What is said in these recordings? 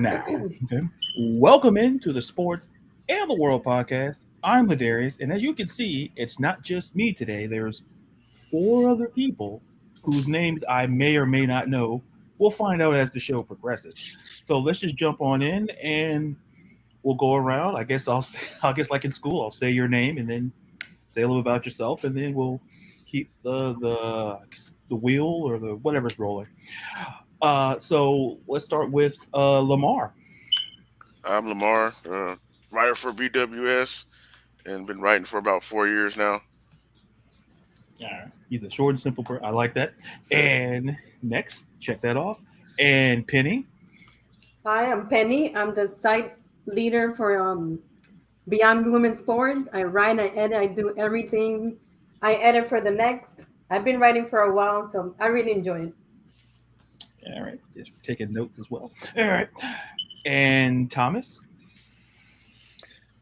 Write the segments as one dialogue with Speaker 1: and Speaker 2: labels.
Speaker 1: Now, okay. Welcome into the Sports and the World podcast. I'm Ladarius, and as you can see, it's not just me today. There's four other people whose names I may or may not know. We'll find out as the show progresses. So let's just jump on in, and we'll go around. I guess I'll say, I guess like in school, I'll say your name and then say a little about yourself, and then we'll keep the wheel or the whatever's rolling. So let's start with Lamar.
Speaker 2: I'm Lamar, writer for BWS, and been writing for about 4 years now.
Speaker 1: He's a short and simple person. I like that.
Speaker 2: Yeah.
Speaker 1: And next, check that off. And Penny.
Speaker 3: Hi, I'm Penny. I'm the site leader for Beyond Women's Sports. I write, I edit, I do everything. I edit for the next. I've been writing for a while, so I really enjoy it.
Speaker 1: All right, just taking notes as well. All right, and Thomas.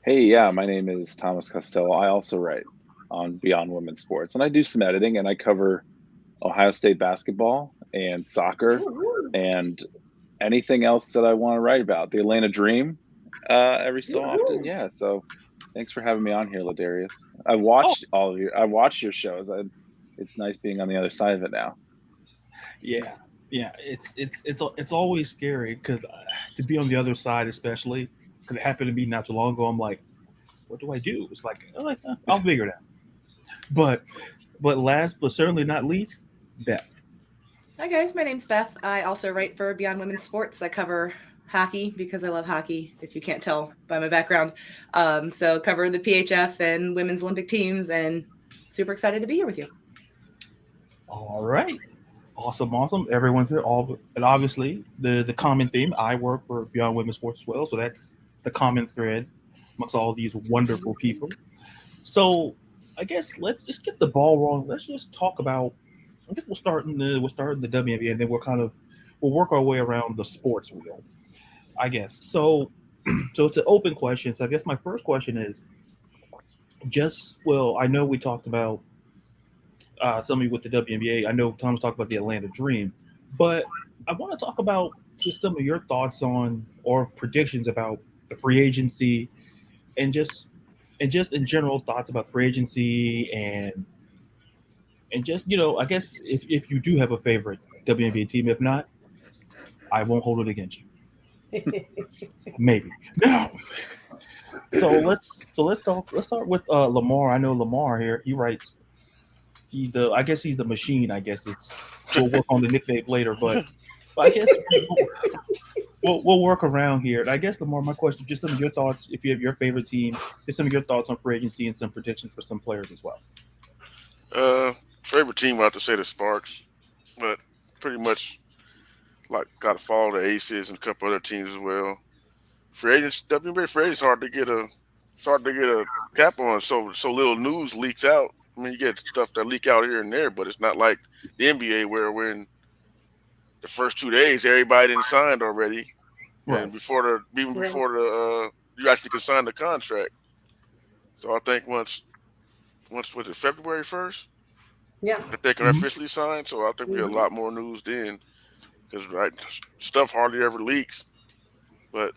Speaker 4: Hey, yeah, my name is Thomas Costello. I also write on Beyond Women's Sports, and I do some editing, and I cover Ohio State basketball and soccer and anything else that I want to write about. The Atlanta Dream every so often. Yeah, so thanks for having me on here, Ladarius. I watched all of your. I watched your shows. It's nice being on the other side of it now.
Speaker 1: Yeah, yeah. It's always scary because to be on the other side, especially because it happened to me not too long ago. I'm like, what do I do? It's like, I'll figure it out. But last but certainly not least, Beth.
Speaker 5: Hi guys, my name's Beth. I also write for Beyond Women's Sports. I cover hockey because I love hockey, if you can't tell by my background. So cover the PHF and women's Olympic teams, and super excited to be here with you.
Speaker 1: All right. Awesome. Everyone's here. And obviously the common theme. I work for Beyond Women's Sports as well, so that's the common thread amongst all these wonderful people. So I guess let's just get the ball rolling. Let's just talk about. I guess we'll start in the WNBA, and then we'll work our way around the sports wheel. I guess so. So it's an open question. So I guess my first question is I know we talked about somebody with the WNBA. I know Tom's talked about the Atlanta Dream, but I want to talk about just some of your thoughts on or predictions about the free agency and just in general thoughts about free agency and just I guess if you do have a favorite WNBA team, if not, I won't hold it against you. Maybe no. Let's start with Lamarr. I know Lamarr here. He writes. He's the machine. I guess we'll work on the nickname later, but I guess we'll work around here. And I guess my question, just some of your thoughts, if you have your favorite team, just some of your thoughts on free agency and some predictions for some players as well.
Speaker 2: Favorite team, I have to say the Sparks, but pretty much like got to follow the Aces and a couple other teams as well. Free agents, WNBA free agents it's hard to get a cap on. So little news leaks out. I mean, you get stuff that leak out here and there, but it's not like the NBA where we're in the first 2 days, everybody didn't signed already,
Speaker 1: Right.
Speaker 2: and before the you actually can sign the contract. So I think once was it February 1st
Speaker 3: Yeah.
Speaker 2: that they can
Speaker 1: Mhm.
Speaker 2: officially sign. So I think we have a
Speaker 3: Mhm.
Speaker 2: lot more news then because stuff hardly ever leaks. But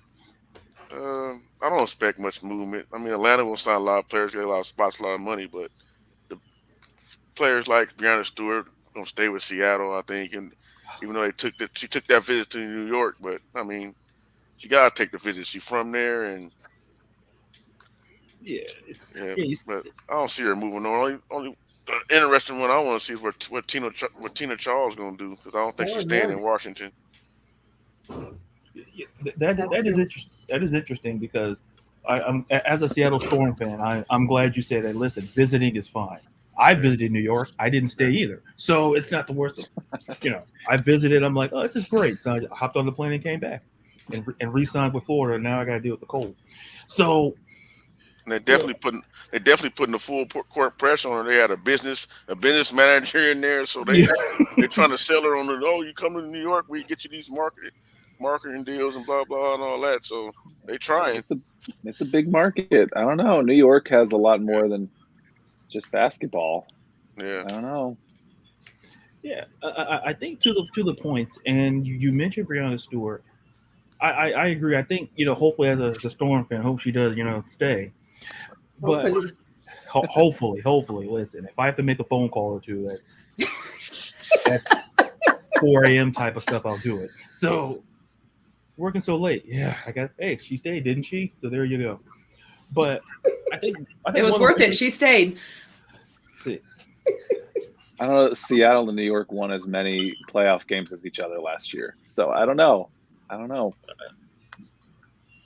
Speaker 2: I don't expect much movement. I mean, Atlanta will sign a lot of players, get a lot of spots, a lot of money, but the players like Brianna Stewart gonna stay with Seattle, I think, and even though she took that visit to New York, but I mean, she gotta take the visit. She's from there, and
Speaker 1: Yeah,
Speaker 2: yeah,
Speaker 1: yeah,
Speaker 2: but I don't see her moving on. Only interesting one I want to see is what Tina Charles gonna do because I don't think
Speaker 3: Oh,
Speaker 2: she's staying
Speaker 3: yeah.
Speaker 2: in Washington.
Speaker 1: yeah,
Speaker 3: That's
Speaker 1: that is
Speaker 3: true.
Speaker 1: interesting. That is interesting because as a Seattle Storm fan, I'm glad you said that. Listen, visiting is fine. I
Speaker 2: Yeah,
Speaker 1: visited New York. I didn't stay
Speaker 2: yeah,
Speaker 1: either, so it's not the worst. I visited. I'm like, oh, this is great. So I hopped on the plane and came back, and re-signed with Florida. And now I got to deal with the cold. So,
Speaker 2: and
Speaker 1: so
Speaker 2: they definitely putting the full court press on her. They had a business manager in there, so
Speaker 1: yeah,
Speaker 2: they're trying to sell her on the you come to New York, we get you these marketing deals and blah blah and all that. So they trying.
Speaker 4: It's a it's a big market. I don't know. New York has a lot
Speaker 2: Yeah,
Speaker 4: more than just basketball.
Speaker 2: yeah.
Speaker 4: I don't know.
Speaker 1: yeah. I think to the points, and you mentioned Breonna Stewart. I agree. I think hopefully as a Storm fan, hope she does stay. But
Speaker 3: Hopefully.
Speaker 1: hopefully, listen. If I have to make a phone call or two, that's 4 a.m. type of stuff. I'll do it. So working so late, yeah. Hey, she stayed, didn't she? So there you go. But I think
Speaker 5: It was
Speaker 1: one of the
Speaker 5: worth it.
Speaker 1: biggest-
Speaker 5: She stayed.
Speaker 4: I don't know. Seattle and New York won as many playoff games as each other last year, so I don't know.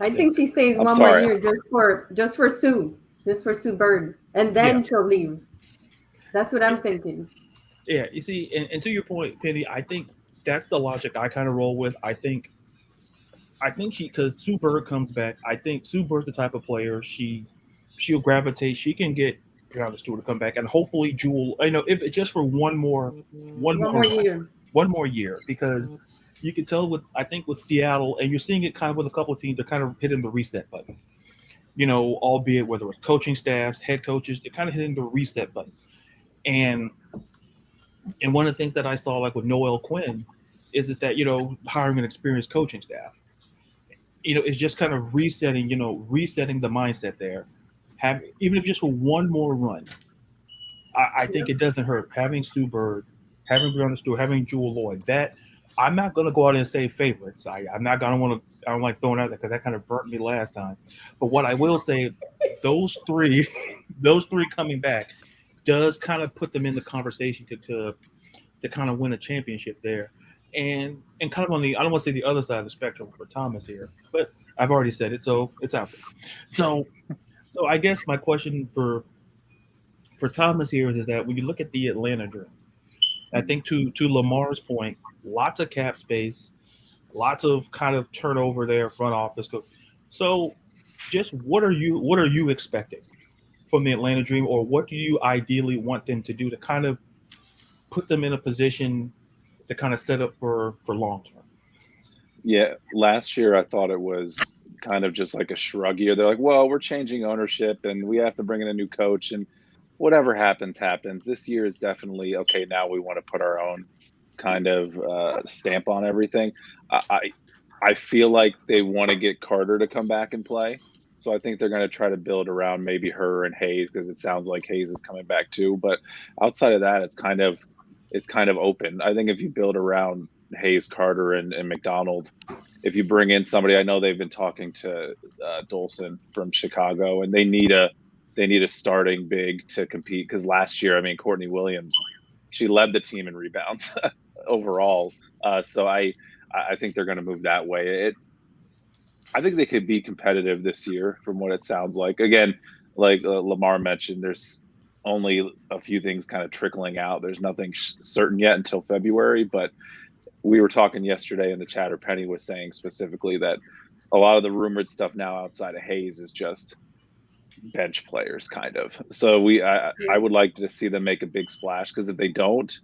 Speaker 3: I think she stays
Speaker 4: I'm
Speaker 3: one more
Speaker 4: sorry.
Speaker 3: year just for Sue Bird, and then
Speaker 1: Yeah.
Speaker 3: she'll leave. That's what I'm thinking.
Speaker 1: Yeah, you see, and to your point, Penny, I think that's the logic I kind of roll with. I think because Sue Bird comes back, I think Sue Bird's the type of player she'll gravitate. She can get Brianna Stewart to come back, and hopefully Jewel. If it's just for one
Speaker 3: One
Speaker 1: more
Speaker 3: more
Speaker 1: run,
Speaker 3: year.
Speaker 1: one more year, because you can tell with Seattle, and you're seeing it kind of with a couple of teams. They're kind of hitting the reset button. Albeit whether it's coaching staffs, head coaches, they're kind of hitting the reset button. And one of the things that I saw, like with Noel Quinn, is that hiring an experienced coaching staff, it's just kind of resetting the mindset there. Even if just for one more run, I think it doesn't hurt having Sue Bird, having Brianna Stewart, having Jewel Lloyd. That I'm not going to go out and say favorites. I'm not going to want to. I don't like throwing out that because that kind of burnt me last time. But what I will say, those three, those three coming back, does kind of put them in the conversation to kind of win a championship there. And kind of on the I don't want to say the other side of the spectrum for Thomas here, but I've already said it, so it's out there. So I guess my question for Thomas here is that when you look at the Atlanta Dream, I think to Lamar's point, lots of cap space, lots of kind of turnover there, front office. So just what are you expecting from the Atlanta Dream, or what do you ideally want them to do to kind of put them in a position to kind of set up for long term?
Speaker 4: Yeah, last year I thought it was kind of just like a shrug year. They're like, well, we're changing ownership and we have to bring in a new coach and whatever happens, happens. This year is definitely okay. Now we want to put our own kind of stamp on everything. I feel like they want to get Carter to come back and play. So I think they're going to try to build around maybe her and Hayes because it sounds like Hayes is coming back too. But outside of that, it's kind of open. I think if you build around Hayes, Carter, and McDonald, if you bring in somebody, I know they've been talking to Dolson from Chicago, and they need a starting big to compete because last year, I mean, Courtney Williams, she led the team in rebounds overall. So I think they're going to move that way. I think they could be competitive this year, from what it sounds like. Again, like Lamarr mentioned, there's only a few things kind of trickling out. There's nothing certain yet until February, but we were talking yesterday in the chat, or Penny was saying specifically that a lot of the rumored stuff now outside of Hayes is just bench players, kind of. So I would like to see them make a big splash because if they don't,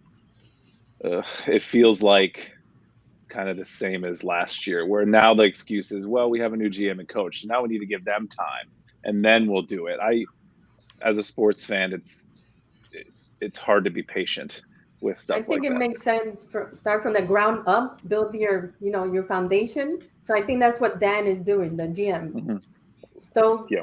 Speaker 4: it feels like kind of the same as last year, where now the excuse is, well, we have a new GM and coach, so now we need to give them time, and then we'll do it. As a sports fan, it's hard to be patient with stuff
Speaker 3: I think
Speaker 4: like
Speaker 3: it
Speaker 4: that.
Speaker 3: makes sense start from the ground up, build your foundation. So I think that's what Dan is doing, the GM.
Speaker 4: Mm-hmm.
Speaker 3: Stokes,
Speaker 4: Yeah.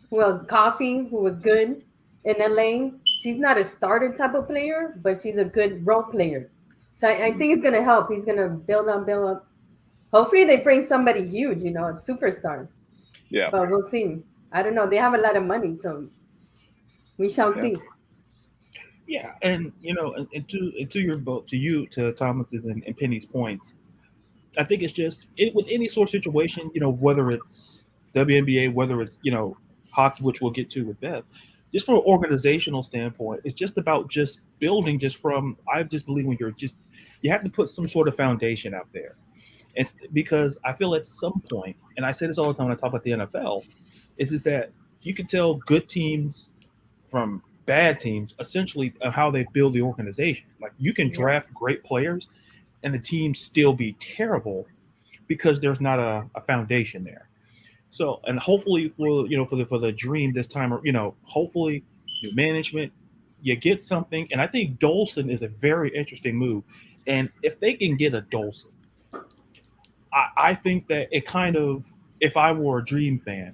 Speaker 3: who else? Coffee, who was good in LA. She's not a starter type of player, but she's a good role player. So I think it's gonna help. He's gonna build up. Hopefully they bring somebody huge, a superstar.
Speaker 4: Yeah.
Speaker 3: But we'll see. I don't know. They have a lot of money, so we shall see.
Speaker 1: Yeah, and and to your both to Thomas's and Penny's points, I think it's just with any sort of situation, whether it's WNBA, whether it's hockey, which we'll get to with Beth, just from an organizational standpoint, it's just about just building. Just from I just believe when you have to put some sort of foundation out there, and because I feel at some point, and I say this all the time when I talk about the NFL, is just that you can tell good teams from bad teams essentially how they build the organization. Like you can draft great players and the team still be terrible because there's not a foundation there. So, and hopefully for the dream this time, hopefully new management, you get something. And I think Dolson is a very interesting move. And if they can get a Dolson, I think that it kind of, if I were a Dream fan,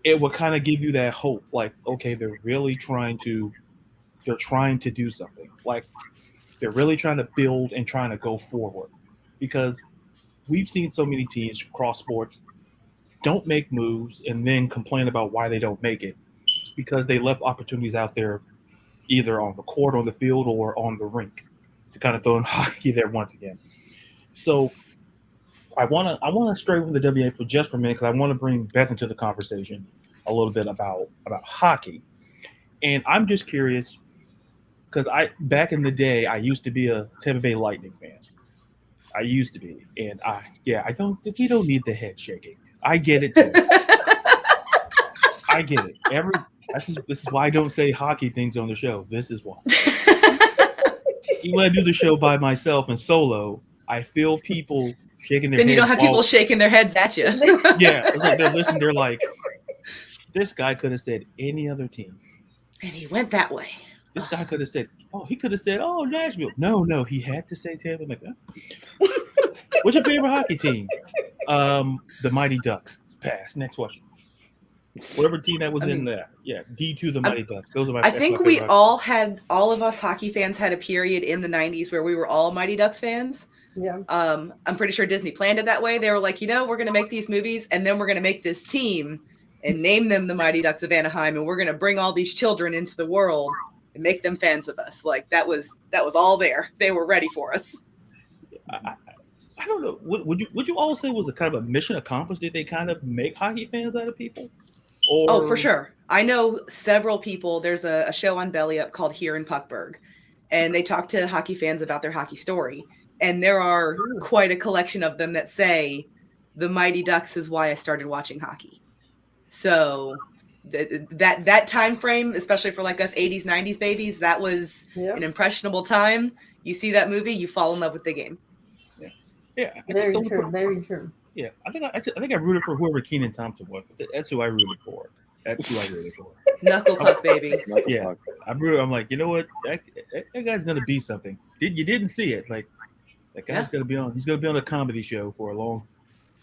Speaker 1: it would kind of give you that hope. Like, okay, they're trying to do something. Like, they're really trying to build and trying to go forward. Because we've seen so many teams across sports don't make moves and then complain about why they don't make it. It's because they left opportunities out there, either on the court, on the field, or on the rink, to kind of throw in hockey there once again. So I wanna stray from the WA for just for a minute, because I want to bring Beth into the conversation a little bit about hockey. And I'm just curious, because I back in the day I used to be a Tampa Bay Lightning fan. I used to be, and I don't. You don't need the head shaking. I get it too. I get it. This is why I don't say hockey things on the show. This is why. Even when I do the show by myself and solo, I feel people shaking their heads.
Speaker 5: Then you don't have people shaking their heads at you.
Speaker 1: Yeah, it's like they're listening. They're like, this guy could have said any other team,
Speaker 5: and he went that way.
Speaker 1: This guy could have said, Nashville. No, he had to say Tampa. Like, what's your favorite hockey team? The Mighty Ducks. Pass. Next question. Whatever team that was in there. Yeah, D2, the Mighty Ducks. Those are my.
Speaker 5: I think we all of us hockey fans had a period in the 90s where we were all Mighty Ducks fans.
Speaker 3: Yeah.
Speaker 5: I'm pretty sure Disney planned it that way. They were like, we're going to make these movies, and then we're going to make this team and name them the Mighty Ducks of Anaheim, and we're going to bring all these children into the world and make them fans of us. Like that was all there. They were ready for us.
Speaker 1: I don't know. Would you all say was a kind of a mission accomplished? Did they kind of make hockey fans out of people?
Speaker 5: Oh, for sure. I know several people. There's a show on Belly Up called Here in Puckburg, and they talk to hockey fans about their hockey story. And there are quite a collection of them that say the Mighty Ducks is why I started watching hockey. So that time frame, especially for like us 80s, 90s babies, that was an impressionable time. You see that movie, you fall in love with the game.
Speaker 1: Yeah.
Speaker 3: Very true.
Speaker 1: Yeah, I think I rooted for whoever Kenan Thompson was. That's who I rooted for.
Speaker 5: Knuckle puck, baby.
Speaker 1: Yeah, I'm like, you know what? That guy's gonna be something. You didn't see it. Like that guy's gonna be on. He's gonna be on a comedy show for a long.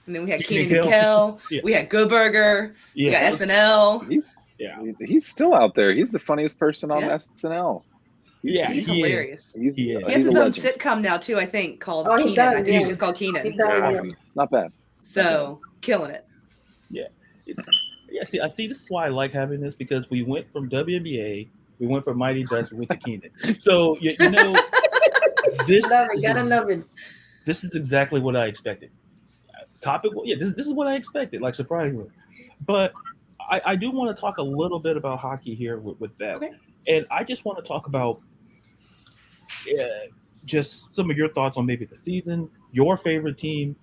Speaker 5: And then we had Kenan and Kel. We had Good Burger. We got SNL.
Speaker 4: He's still out there. He's the funniest person on SNL.
Speaker 5: He's hilarious.
Speaker 4: He
Speaker 5: has his own sitcom now too, I think, called Kenan. I think it's just called Kenan.
Speaker 4: It's not bad.
Speaker 5: So killing it.
Speaker 1: Yeah. I see. This is why I like having this, because we went from WNBA, we went from Mighty Ducks, we went to Kenan. So you know,
Speaker 3: love it.
Speaker 1: This is exactly what I expected. This is what I expected. Like, surprisingly, but I do want to talk a little bit about hockey here with Beth, and I just want to talk about just some of your thoughts on maybe the season, your favorite team.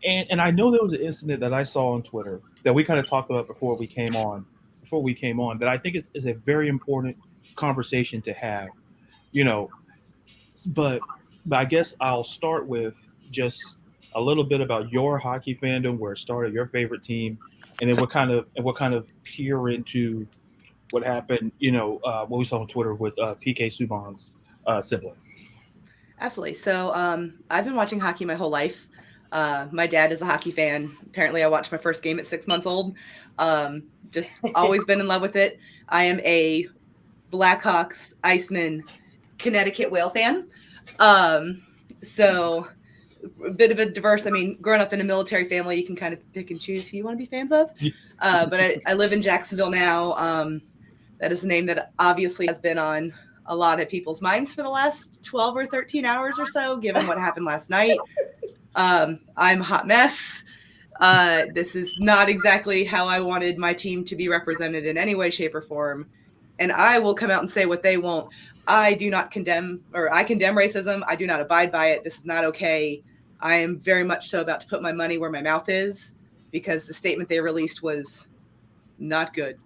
Speaker 1: And I know there was an incident that I saw on Twitter that we kind of talked about before we came on, that I think is a very important conversation to have, but I guess I'll start with just a little bit about your hockey fandom, where it started, your favorite team, and then we'll kind of peer into what happened, what we saw on Twitter with PK Subban's sibling.
Speaker 5: Absolutely. So I've been watching hockey my whole life. My dad is a hockey fan. Apparently I watched my first game at 6 months old. Just always been in love with it. I am a Blackhawks, Iceman, Connecticut Whale fan. So a bit of a diverse, growing up in a military family, you can kind of pick and choose who you want to be fans of. But I live in Jacksonville now. That is a name that obviously has been on a lot of people's minds for the last 12 or 13 hours or so, given what happened last night. I'm a hot mess. This is not exactly how I wanted my team to be represented in any way, shape, or form. And I will come out and say what they won't. I condemn racism. I do not abide by it. This is not okay. I am very much so about to put my money where my mouth is, because the statement they released was not good.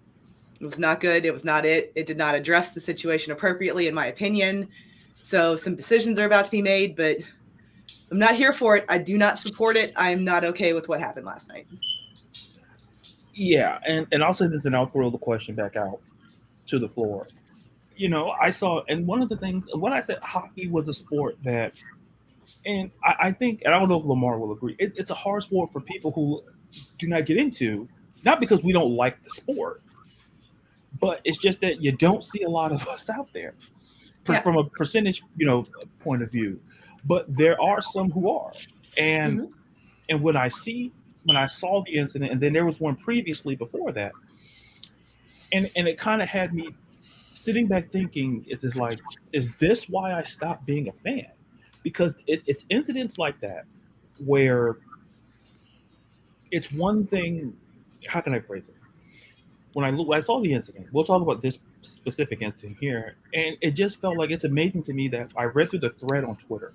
Speaker 5: It was not good. It was not it. It did not address the situation appropriately, in my opinion. So some decisions are about to be made, but I'm not here for it. I do not support it. I am not okay with what happened last night.
Speaker 1: Yeah, and I'll say this, and I'll throw the question back out to the floor. I saw, and one of the things, when I said hockey was a sport that And I think, and I don't know if Lamar will agree, it's a hard sport for people who do not get into, not because we don't like the sport, but it's just that you don't see a lot of us out there
Speaker 5: Yeah.
Speaker 1: from a percentage, point of view. But there are some who are, and
Speaker 5: Mhm.
Speaker 1: and when I saw the incident, and then there was one previously before that, and it kind of had me sitting back thinking, it's like, is this why I stopped being a fan? Because it's incidents like that where it's one thing. How can I phrase it? When I saw the incident, we'll talk about this specific incident here, and it just felt like it's amazing to me that I read through the thread on Twitter.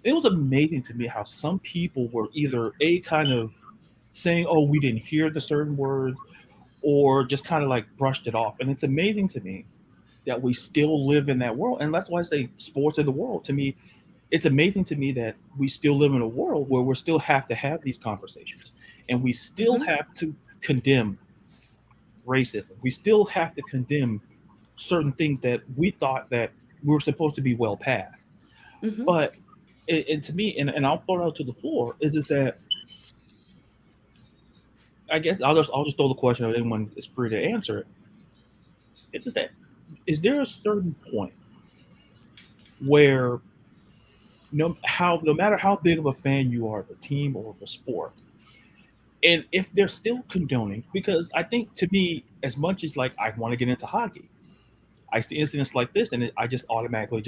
Speaker 1: It was amazing to me how some people were either a kind of saying, "Oh, we didn't hear the certain words," or just kind of like brushed it off. And it's amazing to me that we still live in that world, and that's why I say sports in the world. To me, it's amazing to me that we still live in a world where we still have to have these conversations, and we still
Speaker 5: Mhm.
Speaker 1: have to condemn racism. We still have to condemn certain things that we thought that we were supposed to be well past.
Speaker 5: Mhm.
Speaker 1: But and to me, and I'll throw it out to the floor, is that I guess I'll just throw the question out. Anyone is free to answer it. It's just that, is there a certain point where no matter how big of a fan you are of a team or of a sport, and if they're still condoning, because I think, to me, as much as like I want to get into hockey, I see incidents like this, and I just automatically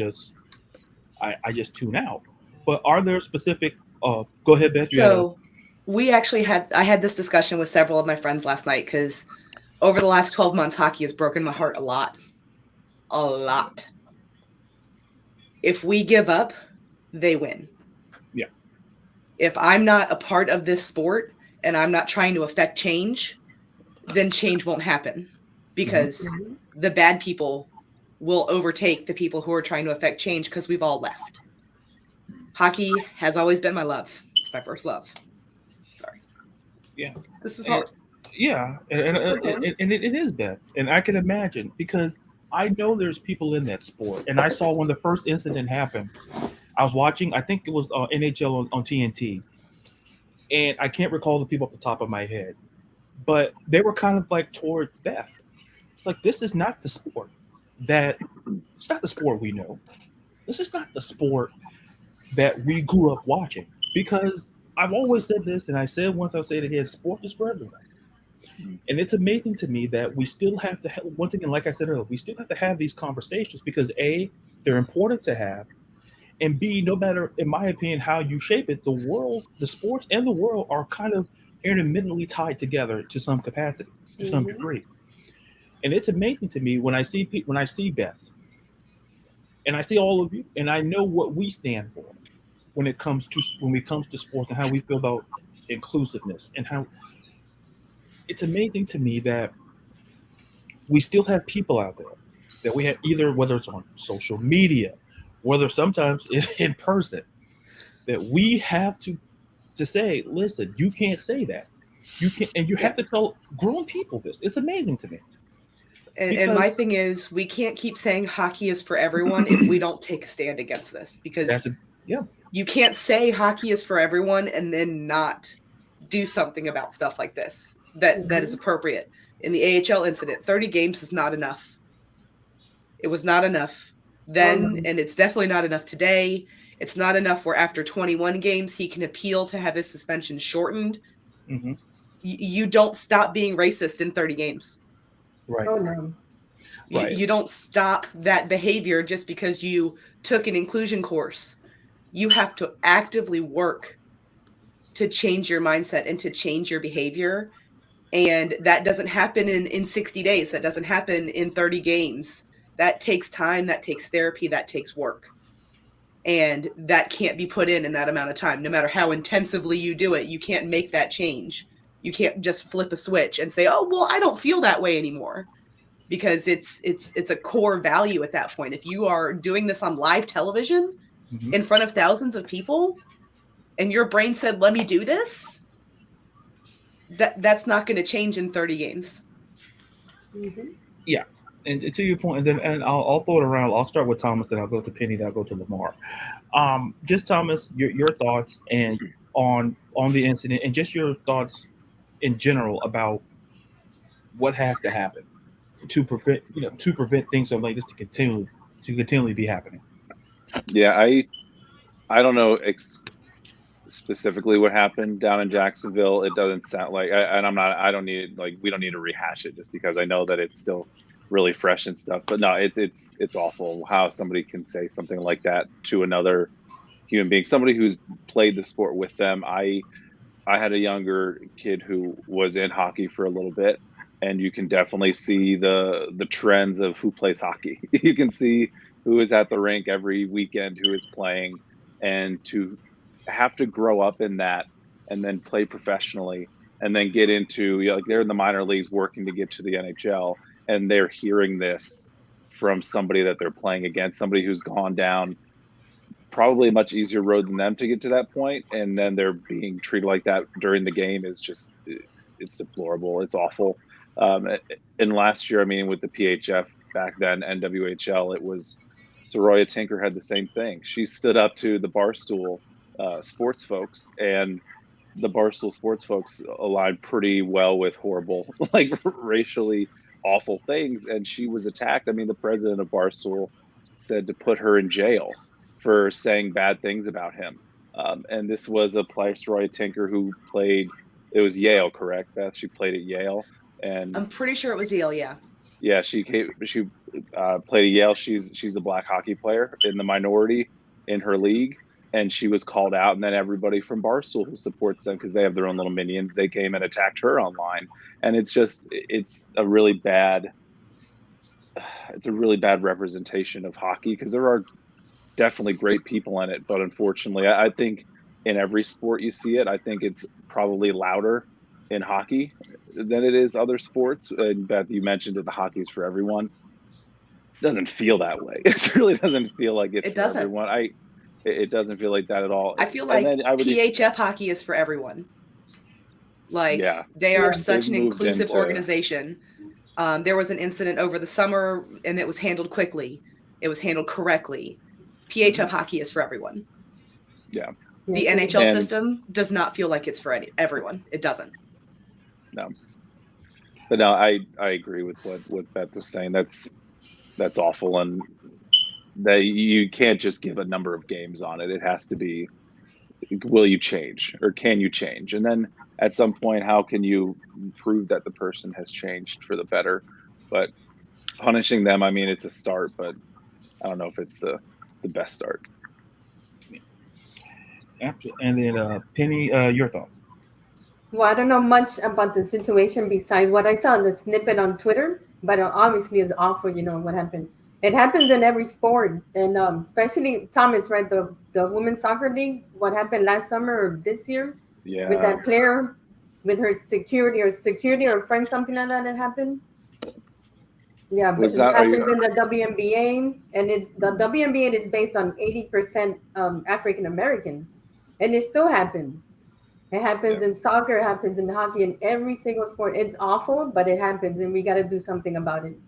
Speaker 1: I just tune out. But are there specific? Go ahead, Beth. You had a
Speaker 5: So I had this discussion with several of my friends last night because over the last 12 months, hockey has broken my heart a lot. A lot. If we give up, they win.
Speaker 1: Yeah.
Speaker 5: If I'm not a part of this sport and I'm not trying to affect change, then change won't happen because
Speaker 3: Mhm.
Speaker 5: the bad people will overtake the people who are trying to affect change because we've all left. Hockey has always been my love. It's my first love. Sorry.
Speaker 1: Yeah.
Speaker 5: This is
Speaker 1: And,
Speaker 5: hard.
Speaker 1: yeah,
Speaker 3: Okay.
Speaker 1: and it is, Beth, and I can imagine, because I know there's people in that sport, and I saw when the first incident happened. I was watching, I think it was NHL on TNT, and I can't recall the people off the top of my head, but they were kind of like toward Beth. It's like, this is not the sport that it's not the sport we know. This is not the sport that we grew up watching. Because I've always said this, and I said once, I'll say it again: sport is for everyone. And it's amazing to me that we still have to once again, like I said earlier, we still have to have these conversations, because A, they're important to have, and B, no matter, in my opinion, how you shape it, the world, the sports and the world are kind of intermittently tied together to some capacity, to some
Speaker 3: Mhm.
Speaker 1: degree. And it's amazing to me when I see when I see Beth, and I see all of you, and I know what we stand for when it comes to sports, and how we feel about inclusiveness, and how it's amazing to me that we still have people out there that we have, either whether it's on social media, whether sometimes in person, that we have to say, listen, you can't say that. You can't, and you
Speaker 5: Yeah.
Speaker 1: have to tell grown people this. It's amazing to me,
Speaker 5: And
Speaker 1: because
Speaker 5: my thing is, we can't keep saying hockey is for everyone if we don't take a stand against this. Because
Speaker 1: that's a yeah.
Speaker 5: you can't say hockey is for everyone and then not do something about stuff like this that is
Speaker 3: Mhm.
Speaker 5: appropriate. In the AHL incident, 30 games is not enough. It was not enough
Speaker 3: Oh
Speaker 5: then,
Speaker 3: no.
Speaker 5: and it's definitely not enough today. It's not enough where after 21 games he can appeal to have his suspension shortened.
Speaker 1: Hmm.
Speaker 5: You don't stop being racist in 30 games.
Speaker 1: Right,
Speaker 3: Oh no.
Speaker 1: right.
Speaker 5: You don't stop that behavior just because you took an inclusion course. You have to actively work to change your mindset and to change your behavior. And that doesn't happen in 60 days. That doesn't happen in 30 games. That takes time, that takes therapy, that takes work. And that can't be put in that amount of time. No matter how intensively you do it, you can't make that change. You can't just flip a switch and say, "Oh, well, I don't feel that way anymore." Because it's a core value at that point. If you are doing this on live television
Speaker 1: Hmm.
Speaker 5: in front of thousands of people and your brain said, "Let me do this," that's not going to change in 30 games.
Speaker 3: Mhm.
Speaker 1: Yeah, and to your point, and then I'll throw it around. I'll start with Thomas, then I'll go to Penny, then I'll go to Lamar. Just Thomas, your thoughts and on the incident, and just your thoughts in general about what has to happen to prevent things like this to continually be happening.
Speaker 4: Yeah, I don't know specifically what happened down in Jacksonville. It doesn't sound like, and I don't need, like, we don't need to rehash it just because I know that it's still really fresh and stuff. But no, it's awful how somebody can say something like that to another human being, somebody who's played the sport with them. I had a younger kid who was in hockey for a little bit, and you can definitely see the trends of who plays hockey. You can see who is at the rink every weekend, who is playing, and to have to grow up in that and then play professionally and then get into, like, they're in the minor leagues working to get to the NHL, and they're hearing this from somebody that they're playing against, somebody who's gone down probably a much easier road than them to get to that point, and then they're being treated like that during the game is just, it's deplorable. It's awful. And last year, I mean, with the PHF back then, NWHL, it was Soraya Tinker had the same thing. She stood up to the Barstool sports folks, and the Barstool sports folks aligned pretty well with horrible, like, racially awful things, and she was attacked. I mean, the president of Barstool said to put her in jail for saying bad things about him. And this was a player, Roy Tinker, who played. It was Yale, correct, Beth? She played at Yale, and
Speaker 5: I'm pretty sure it was Yale. Yeah.
Speaker 4: yeah, she played at Yale. She's a black hockey player in the minority in her league, and she was called out. And then everybody from Barstool, who supports them because they have their own little minions, they came and attacked her online. And it's a really bad representation of hockey, because there are definitely great people in it, but unfortunately, I think in every sport you see it. I think it's probably louder in hockey than it is other sports. And Beth, you mentioned that the hockey is for everyone. It doesn't feel that way. It really doesn't feel like it's
Speaker 5: It
Speaker 4: for
Speaker 5: doesn't.
Speaker 4: everyone. It doesn't feel like that at all.
Speaker 5: I feel
Speaker 4: And
Speaker 5: like
Speaker 4: then I would,
Speaker 5: PHF hockey is for everyone. Like,
Speaker 4: yeah,
Speaker 5: they are
Speaker 3: Yeah.
Speaker 5: such
Speaker 4: they've
Speaker 5: an
Speaker 4: moved
Speaker 5: inclusive
Speaker 4: into,
Speaker 5: organization. There was an incident over the summer, and it was handled quickly. It was handled correctly. PHF hockey is for everyone.
Speaker 4: yeah,
Speaker 5: The
Speaker 3: Yes, it
Speaker 5: NHL
Speaker 3: is.
Speaker 4: and
Speaker 5: system does not feel like it's for everyone. It doesn't.
Speaker 4: no, but no, I agree with what Beth was saying. That's awful, and that you can't just give a number of games on it. It has to be, will you change or can you change? And then at some point, how can you prove that the person has changed for the better? But punishing them, I mean, it's a start, but I don't know if it's the best start.
Speaker 1: Absolutely. And then Penny, your thoughts.
Speaker 3: Well, I don't know much about the situation besides what I saw in the snippet on Twitter, but obviously it's awful. You know what happened. It happens in every sport, and especially Thomas, right? The women's soccer league. What happened last summer or this year with
Speaker 4: Yeah.
Speaker 3: that player, with her security or friend, something like that. That happened. Yeah, but
Speaker 4: Was
Speaker 3: it
Speaker 4: that, are you,
Speaker 3: happens in the WNBA, and it's the WNBA is based on 80% African Americans, and it still happens. It
Speaker 4: yeah.
Speaker 3: happens in soccer, it happens in hockey, in every single sport. It's awful, but it happens, and we got to do something about it.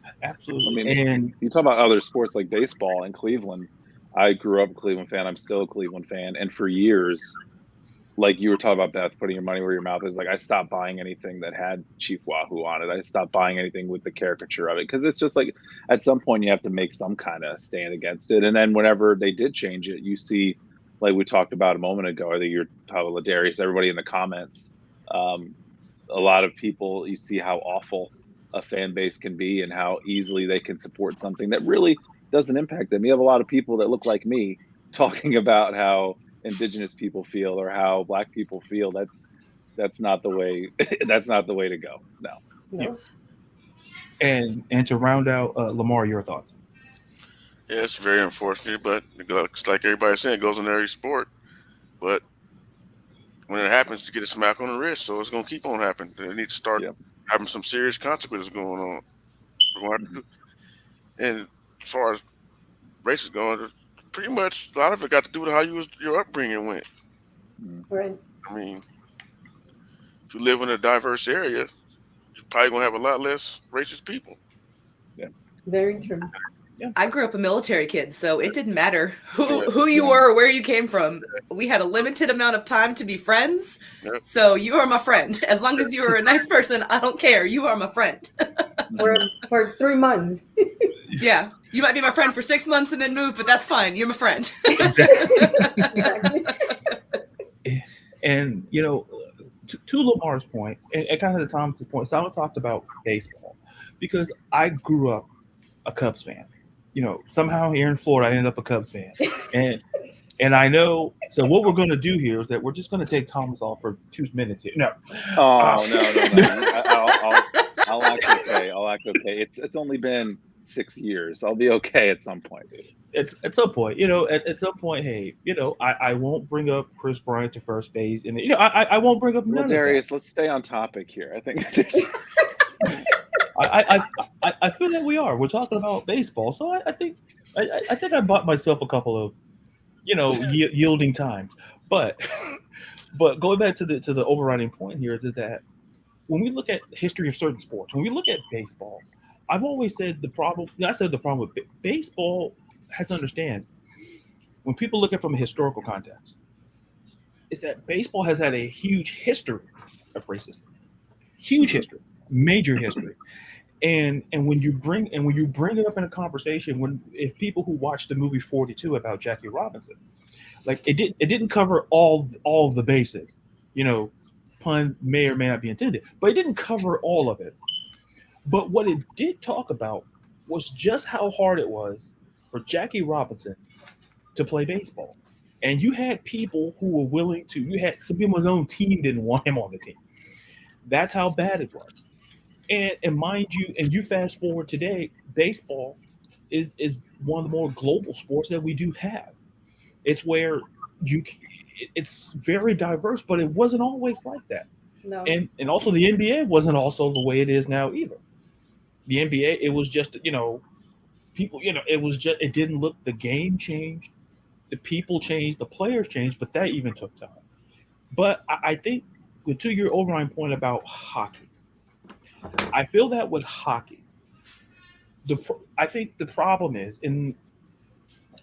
Speaker 4: I
Speaker 1: Absolutely.
Speaker 4: mean,
Speaker 1: And
Speaker 4: you talk about other sports like baseball in Cleveland. I grew up a Cleveland fan. I'm still a Cleveland fan. And for years, like you were talking about, Beth, putting your money where your mouth is, like, I stopped buying anything that had Chief Wahoo on it. I stopped buying anything with the caricature of it, because it's just like, at some point you have to make some kind of stand against it. And then whenever they did change it, you see, like we talked about a moment ago, I think you're talking about Ladarius, everybody in the comments, um, a lot of people, you see how awful a fan base can be and how easily they can support something that really doesn't impact them. You have a lot of people that look like me talking about how indigenous people feel or how black people feel. That's not the way. That's not the way to go. No.
Speaker 1: yeah,
Speaker 3: No,
Speaker 1: and to round out, Lamarr, your thoughts.
Speaker 2: Yeah, it's very unfortunate, but it looks like everybody's saying, it goes in every sport. But when it happens, you get a smack on the wrist, so it's going to keep on happening. They need to start
Speaker 4: Yep.
Speaker 2: having some serious consequences going on. We're gonna have
Speaker 4: Mhm.
Speaker 2: to- And as far as race is going, pretty much a lot of it got to do with how your upbringing went.
Speaker 4: Mhm.
Speaker 3: right?
Speaker 2: I mean, if you live in a diverse area, you're probably going to have a lot less racist people.
Speaker 4: Yeah.
Speaker 3: Very true.
Speaker 5: I grew up a military kid, so it didn't matter
Speaker 2: Yeah.
Speaker 5: who you were or where you came from. We had a limited amount of time to be friends.
Speaker 2: Yep.
Speaker 5: So you are my friend. As long as you are a nice person, I don't care. You are my friend.
Speaker 3: For 3 months.
Speaker 5: Yeah. You might be my friend for 6 months and then move, but that's fine. You're my friend.
Speaker 3: Exactly.
Speaker 1: And to Lamar's point, and kind of the Thompson point, Simon talked about baseball because I grew up a Cubs fan. Somehow here in Florida, I ended up a Cubs fan, and I know. So what we're going to do here is that we're just going to take Thomas off for 2 minutes here. No.
Speaker 4: Oh no. I'll act okay. It's only been 6 years. I'll be okay at some point.
Speaker 1: At some point, at some point, hey, I won't bring up Chris Bryant to first base, and I won't bring up none of that.
Speaker 4: Darius, let's stay on topic here. I think
Speaker 1: I feel that we are. We're talking about baseball, so I think I bought myself a couple of yielding times, but going back to the overriding point here is that when we look at the history of certain sports, when we look at baseball, I've always said the problem with baseball has to understand when people look at it from a historical context is that baseball has had a huge history of racism, huge history, major history. And when you bring it up in a conversation, if people who watched the movie 42 about Jackie Robinson, like it didn't cover all of the bases, pun may or may not be intended, but it didn't cover all of it. But what it did talk about was just how hard it was for Jackie Robinson to play baseball. And you had people who were willing to, you had some people on his own team didn't want him on the team. That's how bad it was. And mind you, and you fast forward today, baseball is one of the more global sports that we do have. It's where it's very diverse, but it wasn't always like that.
Speaker 3: No.
Speaker 1: And also the NBA wasn't also the way it is now either. The NBA, it was just, people, it was just, it didn't look, the game changed, the people changed, the players changed, but that even took time. But I think to your overriding point about hockey, I feel that with hockey, I think the problem is, and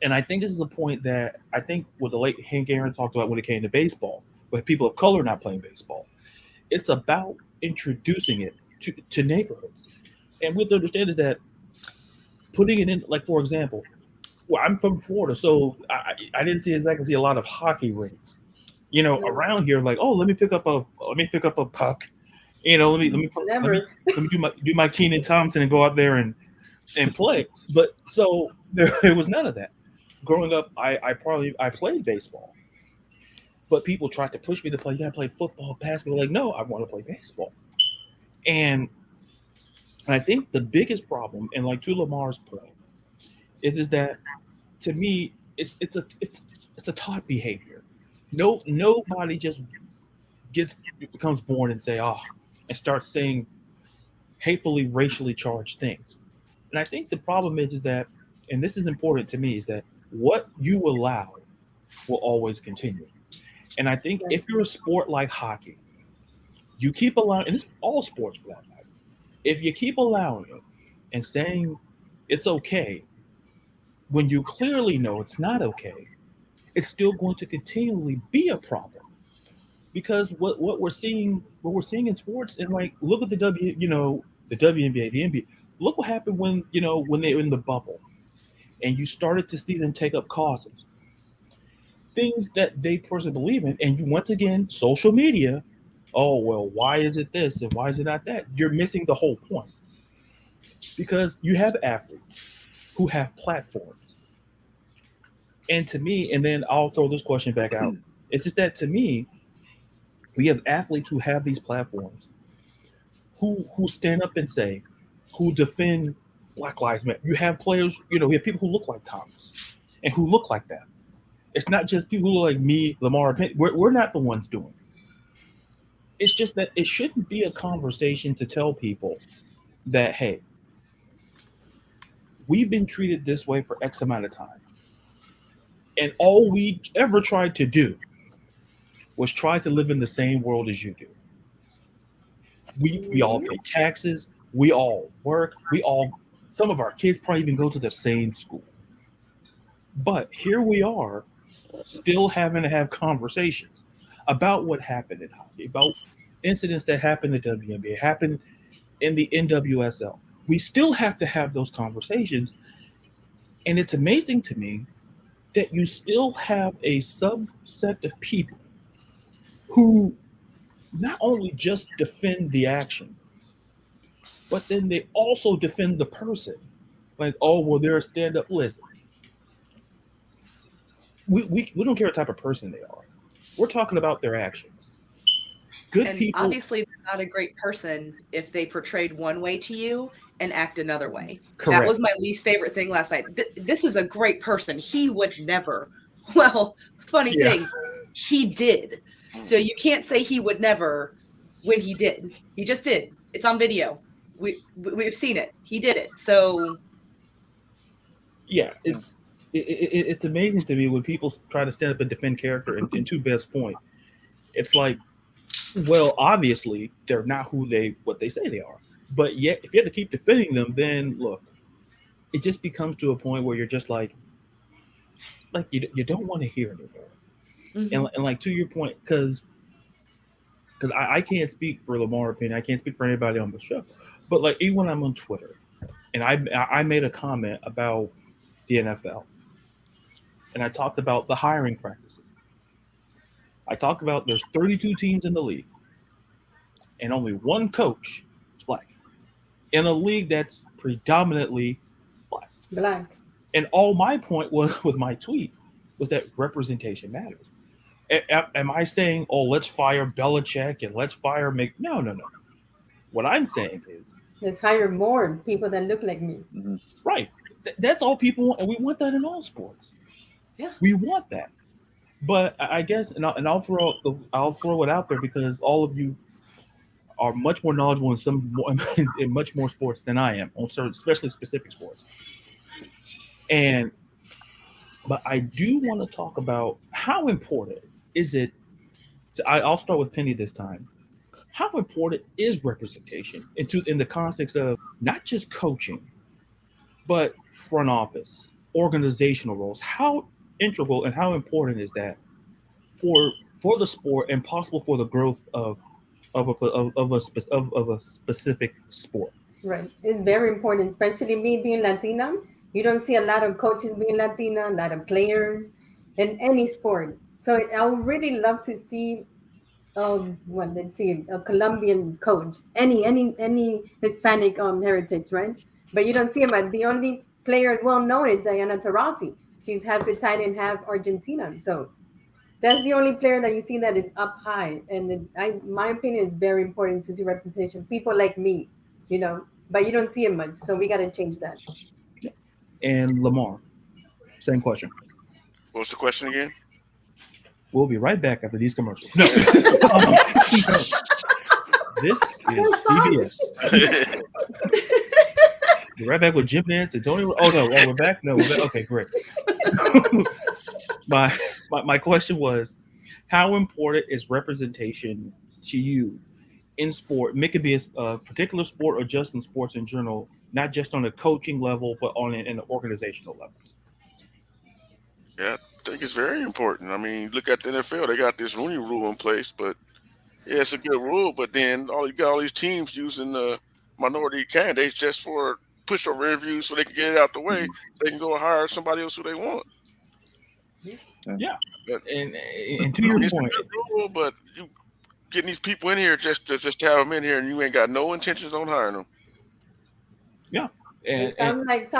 Speaker 1: I think this is a point that I think what the late Hank Aaron talked about when it came to baseball, with people of color not playing baseball. It's about introducing it to neighborhoods. And what to understand is that putting it in, like, for example, well, I'm from Florida, so I didn't see a lot of hockey rinks, around here. Like, oh, let me pick up a puck, let me do my Kenan Thompson and go out there and play. But so there was none of that. Growing up, I played baseball, but people tried to push me to play. You gotta play football, basketball. Like, no, I want to play baseball. And I think the biggest problem, and like to Lamar's point, is that to me it's a taught behavior. Nobody just becomes born and and starts saying hatefully racially charged things. And I think the problem is that, and this is important to me, is that what you allow will always continue. And I think if you're a sport like hockey, you keep allowing, and it's all sports for that matter, if you keep allowing it and saying it's okay when you clearly know it's not okay, it's still going to continually be a problem. Because what we're seeing in sports, and like look at the the WNBA, the NBA. Look what happened when they were in the bubble, and you started to see them take up causes, things that they personally believe in, and you once again social media. Oh well, why is it this and why is it not that? You're missing the whole point, because you have athletes who have platforms, and to me, and then I'll throw this question back out. It's just that to me, we have athletes who have these platforms, who stand up and say, who defend Black Lives Matter. You have players, we have people who look like Thomas and who look like that. It's not just people who look like me, Lamarr. We're not the ones doing it. It's just that it shouldn't be a conversation to tell people that, hey, we've been treated this way for X amount of time. And all we ever tried to do was try to live in the same world as you do. We all pay taxes. We all work. We all Some of our kids probably even go to the same school. But here we are, still having to have conversations about what happened in hockey, about incidents that happened in the WNBA, happened in the NWSL. We still have to have those conversations. And it's amazing to me that you still have a subset of people who not only just defend the action, but then they also defend the person. Like, oh, well, they're a stand up. Listen, we don't care what type of person they are. We're talking about their actions. Good
Speaker 5: And
Speaker 1: people.
Speaker 5: obviously, they're not a great person if they portrayed one way to you and act another way.
Speaker 1: Correct.
Speaker 5: That was my least favorite thing last night. This is a great person. He would never. Well, funny thing, he did. So you can't say he would never when he did. He just did. It's on video. We've seen it. He did it. So
Speaker 1: yeah, it's amazing to me when people try to stand up and defend character. And to Beth's point, it's like, well, obviously they're not what they say they are. But yet, if you have to keep defending them, then look, it just becomes to a point where you're just like you don't want to hear anymore. Mm-hmm. And like to your point, because I can't speak for Lamarr opinion, I can't speak for anybody on the show, but like even when I'm on Twitter, and I made a comment about the NFL, and I talked about the hiring practices. I talked about there's 32 teams in the league, and only one coach is black in a league that's predominantly black. And all my point was with my tweet was that representation matters. Am I saying, oh, let's fire Belichick and let's fire No. What I'm saying is
Speaker 3: let's hire more people that look like me.
Speaker 1: Right. That's all people want, and we want that in all sports.
Speaker 5: Yeah,
Speaker 1: we want that. But I guess, and I'll throw it out there because all of you are much more knowledgeable in much more sports than I am, on certain, especially specific sports. But I do want to talk about how important is it. I'll start with Penny this time. How important is representation in the context of not just coaching, but front office, organizational roles? How integral and how important is that for the sport and possible for the growth of a specific sport?
Speaker 3: Right, it's very important, especially me being Latina. You don't see a lot of coaches being Latina, a lot of players in any sport. So I would really love to see, let's see, a Colombian coach, any Hispanic heritage, right? But you don't see him. The only player well known is Diana Taurasi. She's half Italian, half Argentina. So that's the only player that you see that is up high. And my opinion is very important to see representation. People like me, but you don't see it much. So we got to change that.
Speaker 1: And Lamarr, same question.
Speaker 2: What's the question again?
Speaker 1: We'll be right back after these commercials. No. This is CBS. We're right back with Jim Nance and Tony. Oh, no. Oh, we're back? No, we're back. Okay, great. My question was, how important is representation to you in sport? It could be a particular sport or just in sports in general, not just on a coaching level, but on an organizational level.
Speaker 2: Yeah, I think it's very important. I mean, look at the NFL. They got this Rooney Rule in place, but yeah, it's a good rule. But then you got all these teams using the minority candidates just for pushover interviews so they can get it out the way. They can go hire somebody else who they want.
Speaker 1: Yeah. And to your point,
Speaker 2: rule, but you getting these people in here just to have them in here, and you ain't got no intentions on hiring them.
Speaker 1: Yeah.
Speaker 3: It sounds like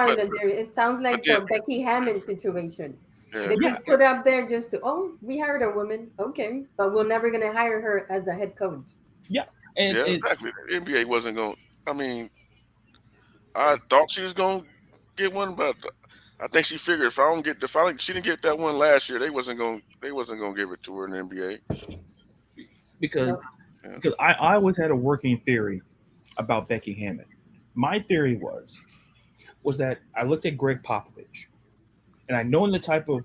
Speaker 3: the Becky Hammond situation. Yeah. They just put up there just we hired a woman, okay, but we're never going to hire her as a head coach.
Speaker 1: Yeah.
Speaker 2: Exactly. The NBA wasn't going. I mean, I thought she was going to get one, but I think she figured if she didn't get that one last year, they wasn't going to give it to her in the NBA.
Speaker 1: Because I always had a working theory about Becky Hammond. My theory was that I looked at Greg Popovich, and I know the type of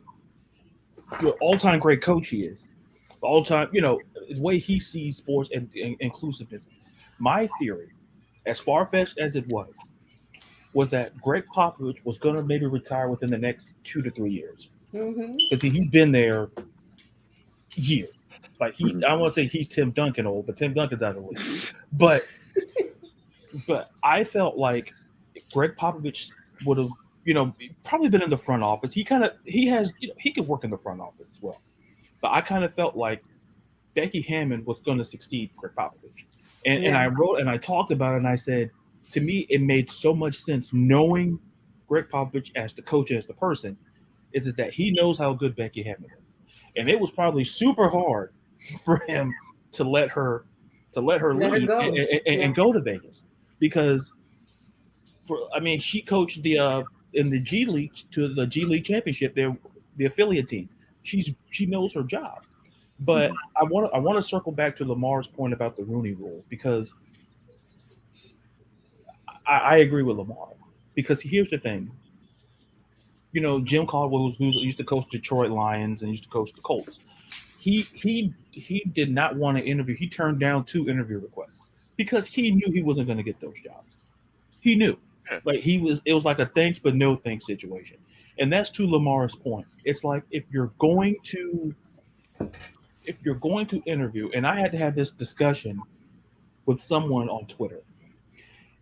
Speaker 1: all-time great coach he is, all-time, the way he sees sports and inclusiveness. My theory, as far-fetched as it was was that Greg Popovich was going to maybe retire within the next 2 to 3 years
Speaker 3: Mm-hmm.
Speaker 1: because he's been there years. Like
Speaker 4: Mhm.
Speaker 1: I don't want to say he's Tim Duncan old, but Tim Duncan's out of the league. But I felt like Greg Popovich would have, probably been in the front office. He has, he could work in the front office as well. But I kind of felt like Becky Hammond was going to succeed Greg Popovich. And
Speaker 3: Yeah.
Speaker 1: I wrote and I talked about it and I said, to me, it made so much sense knowing Greg Popovich as the coach and as the person, is that he knows how good Becky Hammond is. And it was probably super hard for him to let her
Speaker 3: Let her
Speaker 1: leave
Speaker 3: go. Yeah.
Speaker 1: and go to Vegas because she coached in the G League to the G League championship. There, the affiliate team. She knows her job. But I want to circle back to Lamar's point about the Rooney Rule because I agree with Lamarr because here's the thing. Jim Caldwell, who used to coach Detroit Lions and used to coach the Colts, he did not want to interview. He turned down 2 interview requests because he knew he wasn't going to get those jobs. He knew, like it was like a thanks but no thanks situation, and that's to Lamar's point. It's like if you're going to interview, and I had to have this discussion with someone on Twitter,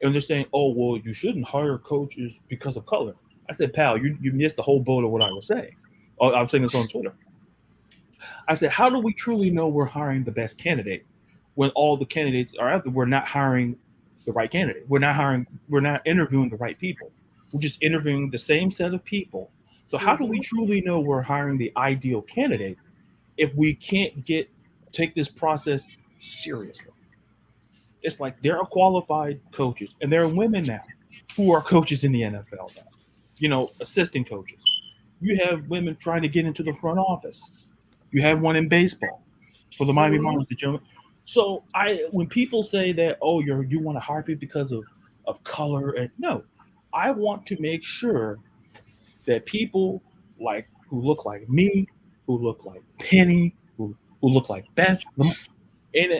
Speaker 1: and they're saying, "Oh, well, you shouldn't hire coaches because of color." I said, "Pal, you missed the whole boat of what I was saying." Oh, I'm saying this on Twitter. I said, "How do we truly know we're hiring the best candidate when all the candidates are out there? We're not hiring the right candidate. We're not interviewing the right people. We're just interviewing the same set of people. So how do we truly know we're hiring the ideal candidate if we can't take this process seriously?" It's like there are qualified coaches, and there are women now who are coaches in the NFL now. Assistant coaches. You have women trying to get into the front office. You have one in baseball for the Miami
Speaker 3: Mm-hmm.
Speaker 1: Marlins. So when people say that, oh, you want to hire people because of color, and no, I want to make sure that people who look like me, who look like Penny, who look like Beth, and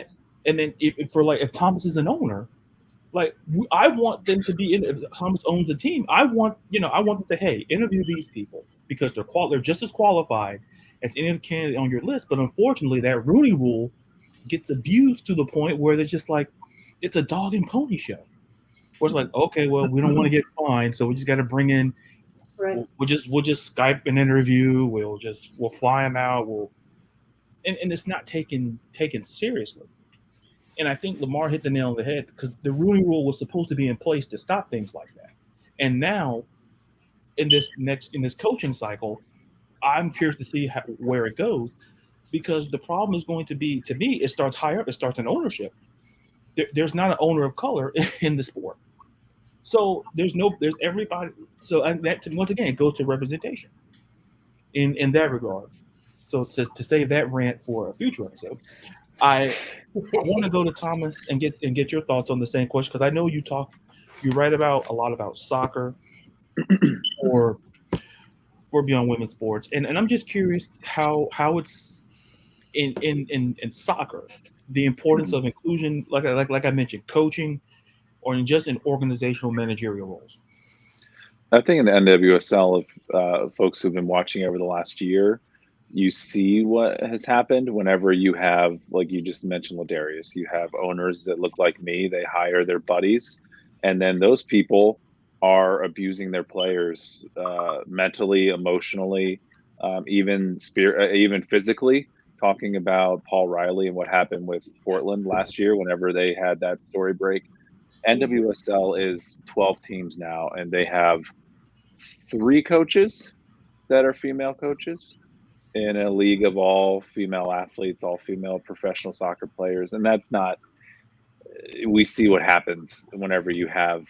Speaker 1: then if Thomas is an owner, I want them to be in. If Thomas owns the team, I want them to, hey, interview these people because they're just as qualified as any other candidate on your list. But unfortunately, that Rooney Rule gets abused to the point where they're just like it's a dog and pony show. Where it's like, okay, well, we don't want to get fined, so we just got to bring in.
Speaker 3: Right.
Speaker 1: We'll just Skype an interview. We'll fly them out. And it's not taken seriously. And I think Lamarr hit the nail on the head because the Rooney Rule was supposed to be in place to stop things like that. And now, in this coaching cycle, I'm curious to see where it goes because the problem is going to be, to me, it starts higher up. It starts in ownership. There's not an owner of color in the sport, so there's everybody. So that once again it goes to representation in that regard. So to save that rant for a future episode, I want to go to Thomas and get your thoughts on the same question because I know you write about a lot about soccer or for Beyond Women's Sports, and I'm just curious how it's in soccer, the importance of inclusion, like I mentioned, coaching, or just in organizational managerial roles.
Speaker 4: I think in the NWSL, of folks who've been watching over the last year, you see what has happened whenever you have, like you just mentioned, Ladarius, you have owners that look like me, they hire their buddies, and then those people are abusing their players mentally, emotionally, even physically. Talking about Paul Riley and what happened with Portland last year, whenever they had that story break. NWSL is 12 teams now, and they have 3 coaches that are female coaches in a league of all female athletes, all female professional soccer players. And that's not, we see what happens whenever you have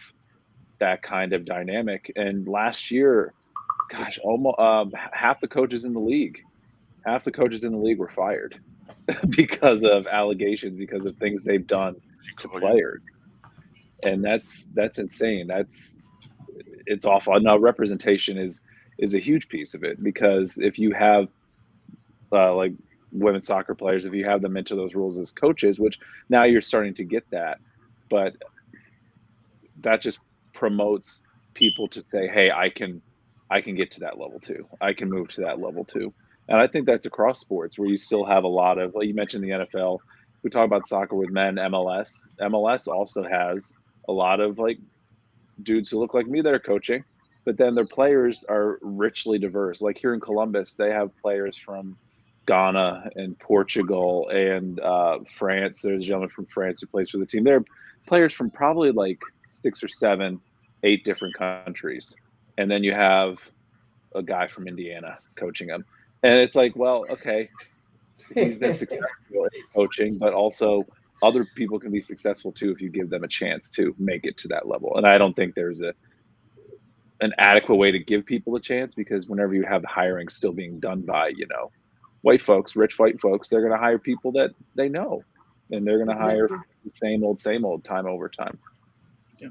Speaker 4: that kind of dynamic. And last year, gosh, almost half the coaches in the league were fired because of allegations, because of things they've done to players. And that's insane. It's awful. Now representation is a huge piece of it, because if you have like women's soccer players, if you have them into those roles as coaches, which now you're starting to get that, but that just promotes people to say, hey, I can get to that level too. I can move to that level too. And I think that's across sports where you still have a lot of, like you mentioned, the NFL. We talk about soccer with men, MLS. MLS also has a lot of like dudes who look like me that are coaching, but then their players are richly diverse. Like here in Columbus, they have players from Ghana and Portugal and France. There's a gentleman from France who plays for the team. There are players from probably like 6 or 7, 8 different countries. And then you have a guy from Indiana coaching him. And it's like, well, okay, he's been successful in coaching, but also other people can be successful too if you give them a chance to make it to that level. And I don't think there's an adequate way to give people a chance, because whenever you have hiring still being done by, white folks, rich white folks, they're going to hire people that they know, and they're going to hire the same old time over time.
Speaker 1: Yeah.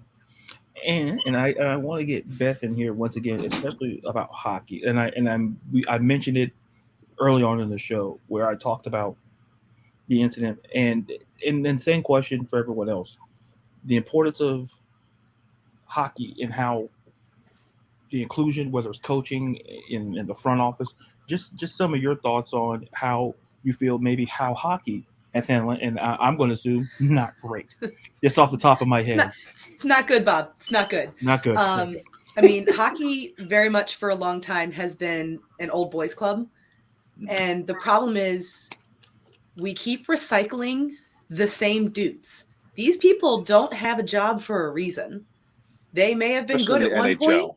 Speaker 1: And I want to get Beth in here once again, especially about hockey. And I mentioned it early on in the show where I talked about the incident, and same question for everyone else: the importance of hockey and how the inclusion, whether it's coaching in the front office, just some of your thoughts on how you feel, maybe how hockey has handled it. And I'm going to assume not great, just off the top of my head.
Speaker 5: It's not good, Bob. It's not good.
Speaker 1: Not good.
Speaker 5: I mean, hockey very much for a long time has been an old boys club. And the problem is we keep recycling the same dudes. These people don't have a job for a reason. They may have been good at one point.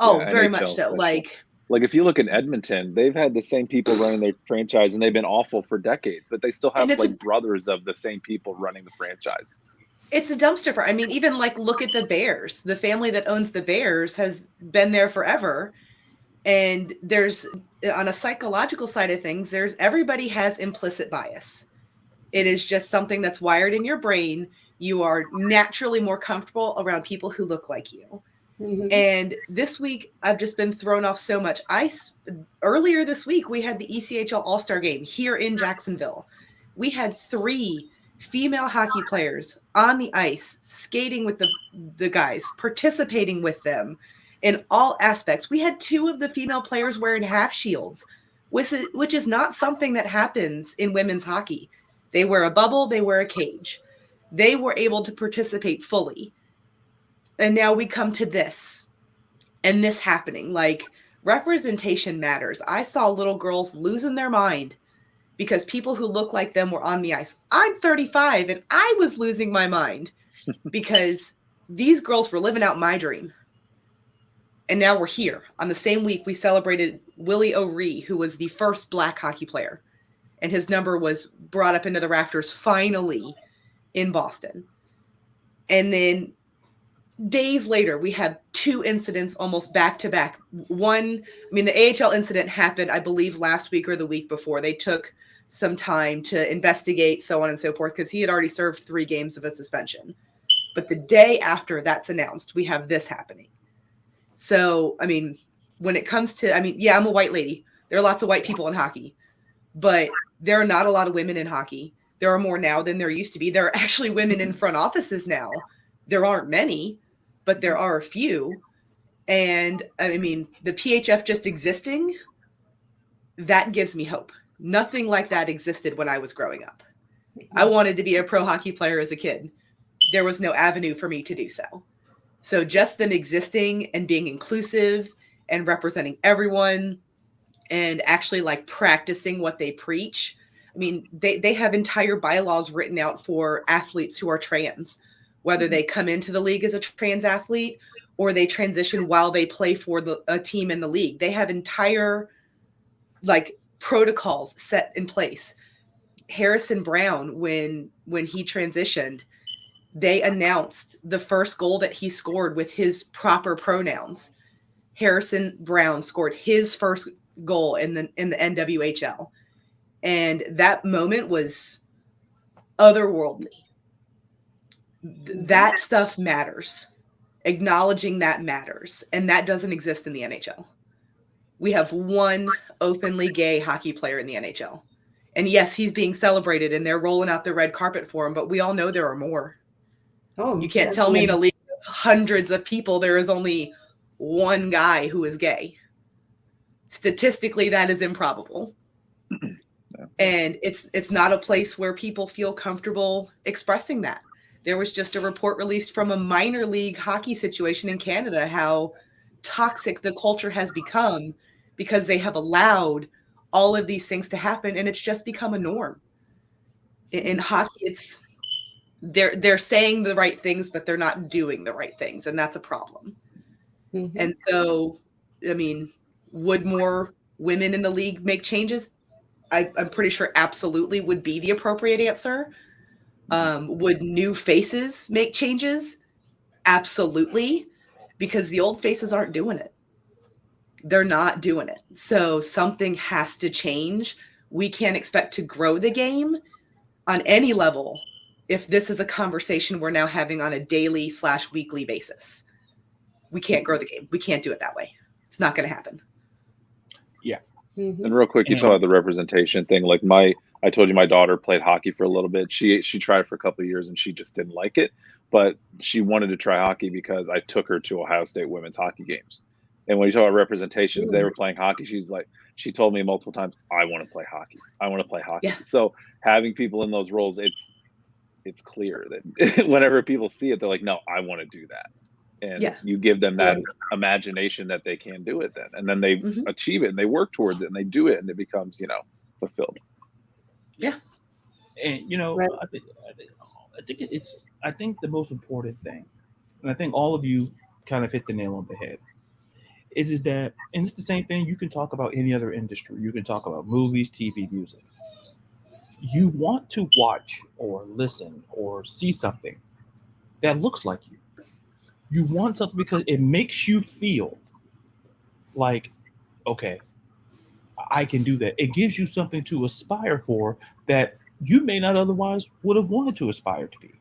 Speaker 5: Oh, yeah, very NHL much so. Like
Speaker 4: if you look in Edmonton, they've had the same people running their franchise, and they've been awful for decades, but they still have like brothers of the same people running the franchise.
Speaker 5: It's a dumpster fire. I mean, even like look at the Bears. The family that owns the Bears has been there forever. And there's, on a psychological side of things, everybody has implicit bias. It is just something that's wired in your brain. You are naturally more comfortable around people who look like you. Mm-hmm. And this week, I've just been thrown off so much. Earlier this week, we had the ECHL All-Star Game here in Jacksonville. We had 3 female hockey players on the ice, skating with the guys, participating with them in all aspects. We had 2 of the female players wearing half shields, which is not something that happens in women's hockey. They wear a bubble, they wear a cage. They were able to participate fully. And now we come to this and this happening. Like, representation matters. I saw little girls losing their mind because people who look like them were on the ice. I'm 35 and I was losing my mind because these girls were living out my dream. And now we're here. On the same week, we celebrated Willie O'Ree, who was the first Black hockey player. And his number was brought up into the rafters finally in Boston. And then days later, we have 2 incidents almost back to back. One, the AHL incident happened, I believe, last week or the week before. They took some time to investigate, so on and so forth, because he had already served 3 games of a suspension. But the day after that's announced, we have this happening. So, when it comes to, I'm a white lady. There are lots of white people in hockey, but there are not a lot of women in hockey. There are more now than there used to be. There are actually women in front offices now. There aren't many, but there are a few. And the PHF just existing, that gives me hope. Nothing like that existed when I was growing up. I wanted to be a pro hockey player as a kid. There was no avenue for me to do so. So just them existing and being inclusive and representing everyone and actually like practicing what they preach. They have entire bylaws written out for athletes who are trans, whether they come into the league as a trans athlete or they transition while they play for a team in the league. They have entire protocols set in place. Harrison Brown, when he transitioned, they announced the first goal that he scored with his proper pronouns. Harrison Brown scored his first goal in the NWHL. And that moment was otherworldly. That stuff matters. Acknowledging that matters. And that doesn't exist in the NHL. We have 1 openly gay hockey player in the NHL. And yes, he's being celebrated and they're rolling out the red carpet for him, but we all know there are more. Oh, you can't tell me in a league hundreds of people, there is only one guy who is gay. Statistically, that is improbable. And it's not a place where people feel comfortable expressing that. There was just a report released from a minor league hockey situation in Canada, how toxic the culture has become because they have allowed all of these things to happen, and it's just become a norm. In hockey, it's they're saying the right things, but they're not doing the right things, and that's a problem.
Speaker 3: Mhm.
Speaker 5: And so, I mean, would more women in the league make changes? I'm pretty sure absolutely would be the appropriate answer. Would new faces make changes? Absolutely, because the old faces aren't doing it. They're not doing it. So something has to change. We can't expect to grow the game on any level if this is a conversation we're now having on a daily/weekly basis. We can't grow the game. We can't do it that way. It's not going to happen.
Speaker 3: Mhm.
Speaker 4: And real quick, you talk about the representation thing. Like I told you my daughter played hockey for a little bit. She tried it for a couple of years and she just didn't like it. But she wanted to try hockey because I took her to Ohio State women's hockey games. And when you talk about representation, they were playing hockey. She told me multiple times, I want to play hockey. I want to play hockey.
Speaker 5: Yeah.
Speaker 4: So having people in those roles, it's clear that whenever people see it, they're like, no, I want to do that. And you give them that imagination that they can do it then. And then they achieve it and they work towards it and they do it and it becomes, fulfilled.
Speaker 5: Yeah.
Speaker 1: And
Speaker 3: Right.
Speaker 1: I think the most important thing, and I think all of you kind of hit the nail on the head, is that, and it's the same thing. You can talk about any other industry. You can talk about movies, TV, music. You want to watch or listen or see something that looks like you. You want something because it makes you feel like, okay, I can do that. It gives you something to aspire for that you may not otherwise would have wanted to aspire to be.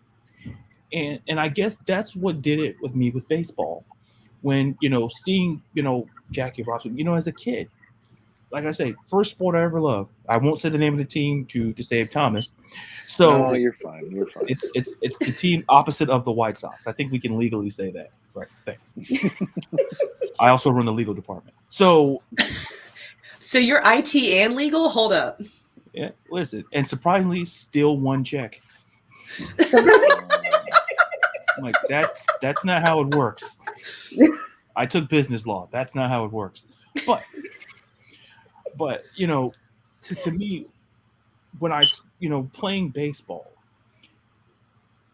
Speaker 1: And I guess that's what did it with me with baseball. When, seeing, Jackie Robinson, as a kid, like I say, first sport I ever loved. I won't say the name of the team to save Thomas. So
Speaker 4: No, you're fine. You're fine.
Speaker 1: it's the team opposite of the White Sox. I think we can legally say that. Right. Thanks. I also run the legal department. So
Speaker 5: you're IT and legal? Hold up.
Speaker 1: yeah, listen, and surprisingly, still one check. I'm like, that's not how it works. I took business law. That's not how it works. But to me, when I playing baseball,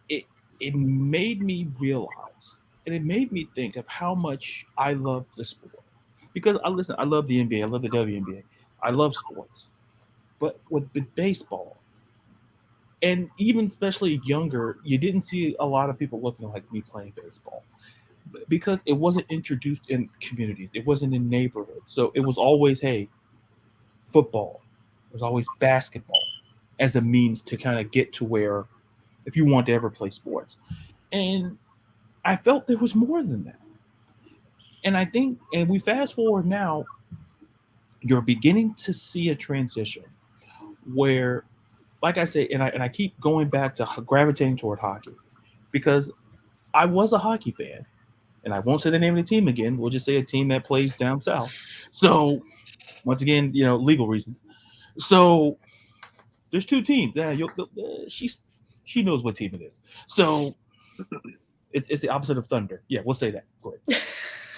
Speaker 1: it made me realize, and it made me think of how much I love the sport. Because I love the NBA, I love the WNBA, I love sports. But with baseball, and even especially younger, you didn't see a lot of people looking like me playing baseball because it wasn't introduced in communities. It wasn't in neighborhoods. So it was always, hey, football. It was always basketball as a means to kind of get to where, if you want to ever play sports. And I felt there was more than that. And I think, and we fast forward now, you're beginning to see a transition where, like I say, and I keep going back to gravitating toward hockey because I was a hockey fan, and I won't say the name of the team again. We'll just say a team that plays down south. So once again, legal reasons. So there's two teams. She knows what team it is. So it's the opposite of thunder. Yeah, we'll say that. Great.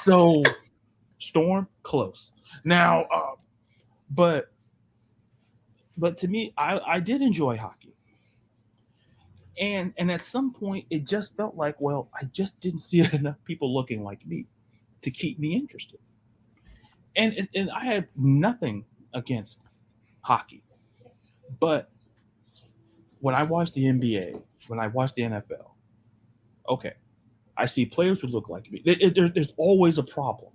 Speaker 1: So Storm, close. Now, but to me, I did enjoy hockey. And at some point, it just felt like, well, I just didn't see enough people looking like me to keep me interested. And I had nothing against hockey, but when I watched the NBA, when I watched the NFL, okay, I see players who look like me. There's always a problem.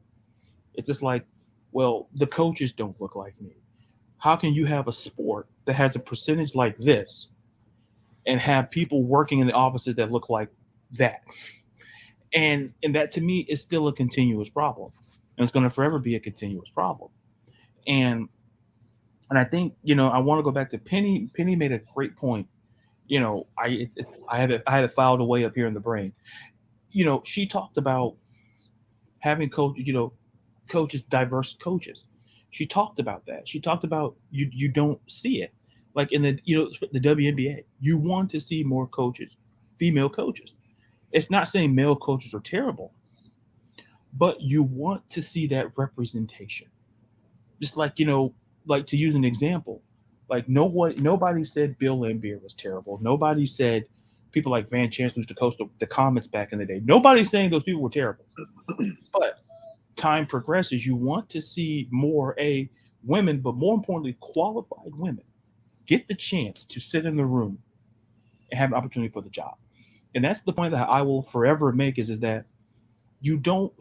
Speaker 1: It's just like, well, the coaches don't look like me. How can you have a sport that has a percentage like this and have people working in the offices that look like that? And that to me is still a continuous problem. And it's going to forever be a continuous problem. And I think, I want to go back to Penny. Penny made a great point. I had it filed away up here in the brain. she talked about having coaches, diverse coaches. She talked about that. She talked about you don't see it. Like in the WNBA, you want to see more coaches, female coaches. It's not saying male coaches are terrible, but you want to see that representation. Just like, like to use an example, like nobody said Bill Laimbeer was terrible. Nobody said people like Van Chancellor used to coach the Comets back in the day. Nobody's saying those people were terrible. But time progresses, you want to see more women, but more importantly, qualified women get the chance to sit in the room and have an opportunity for the job. And that's the point that I will forever make is that you don't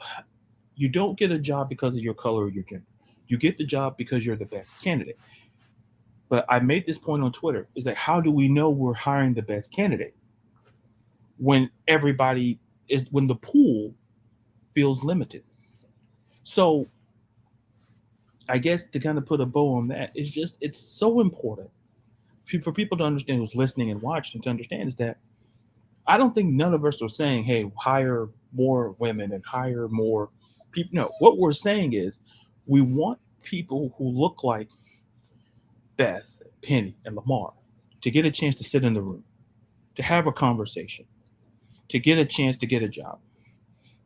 Speaker 1: you don't get a job because of your color or your gender. You get the job because you're the best candidate. But I made this point on Twitter is that how do we know we're hiring the best candidate when when the pool feels limited? So I guess to kind of put a bow on that, it's so important for people to understand who's listening and watching to understand is that I don't think none of us are saying, hey, hire more women and hire more people. No, what we're saying is we want people who look like Beth, Penny, and Lamarr to get a chance to sit in the room, to have a conversation, to get a chance to get a job.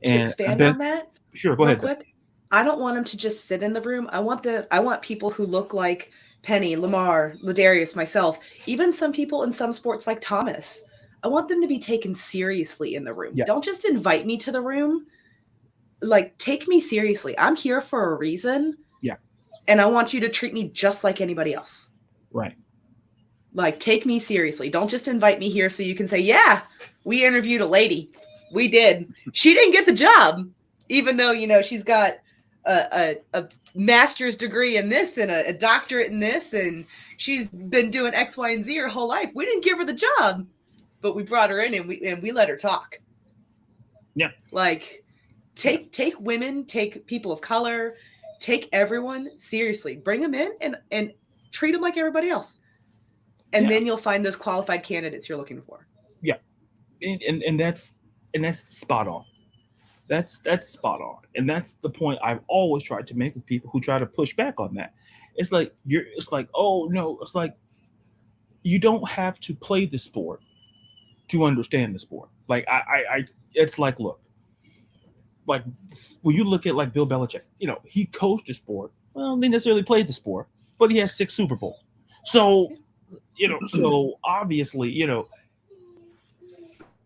Speaker 5: To
Speaker 1: And
Speaker 5: expand
Speaker 1: Beth,
Speaker 5: on that,
Speaker 1: sure, go
Speaker 5: real
Speaker 1: ahead.
Speaker 5: quick, I don't want them to just sit in the room. I want people who look like Penny, Lamarr, Ladarius, myself, even some people in some sports like Thomas. I want them to be taken seriously in the room.
Speaker 1: Yeah.
Speaker 5: Don't just invite me to the room. Like, take me seriously. I'm here for a reason.
Speaker 1: Yeah.
Speaker 5: And I want you to treat me just like anybody else.
Speaker 1: Right.
Speaker 5: Like, take me seriously. Don't just invite me here so you can say, yeah, we interviewed a lady. We did. She didn't get the job, even though, she's got a master's degree in this and a doctorate in this, and she's been doing X, Y, and Z her whole life. We didn't give her the job, but we brought her in and we let her talk.
Speaker 1: Yeah.
Speaker 5: Like, take women, take people of color, take everyone seriously. Bring them in and treat them like everybody else. And then you'll find those qualified candidates you're looking for.
Speaker 1: Yeah. And that's spot on. That's spot on. And that's the point I've always tried to make with people who try to push back on that. It's like oh no, it's like you don't have to play the sport to understand the sport. Like I it's like, look, like when you look at like Bill Belichick, he coached the sport. Well, they necessarily played the sport, but he has 6 Super Bowls. So, so obviously,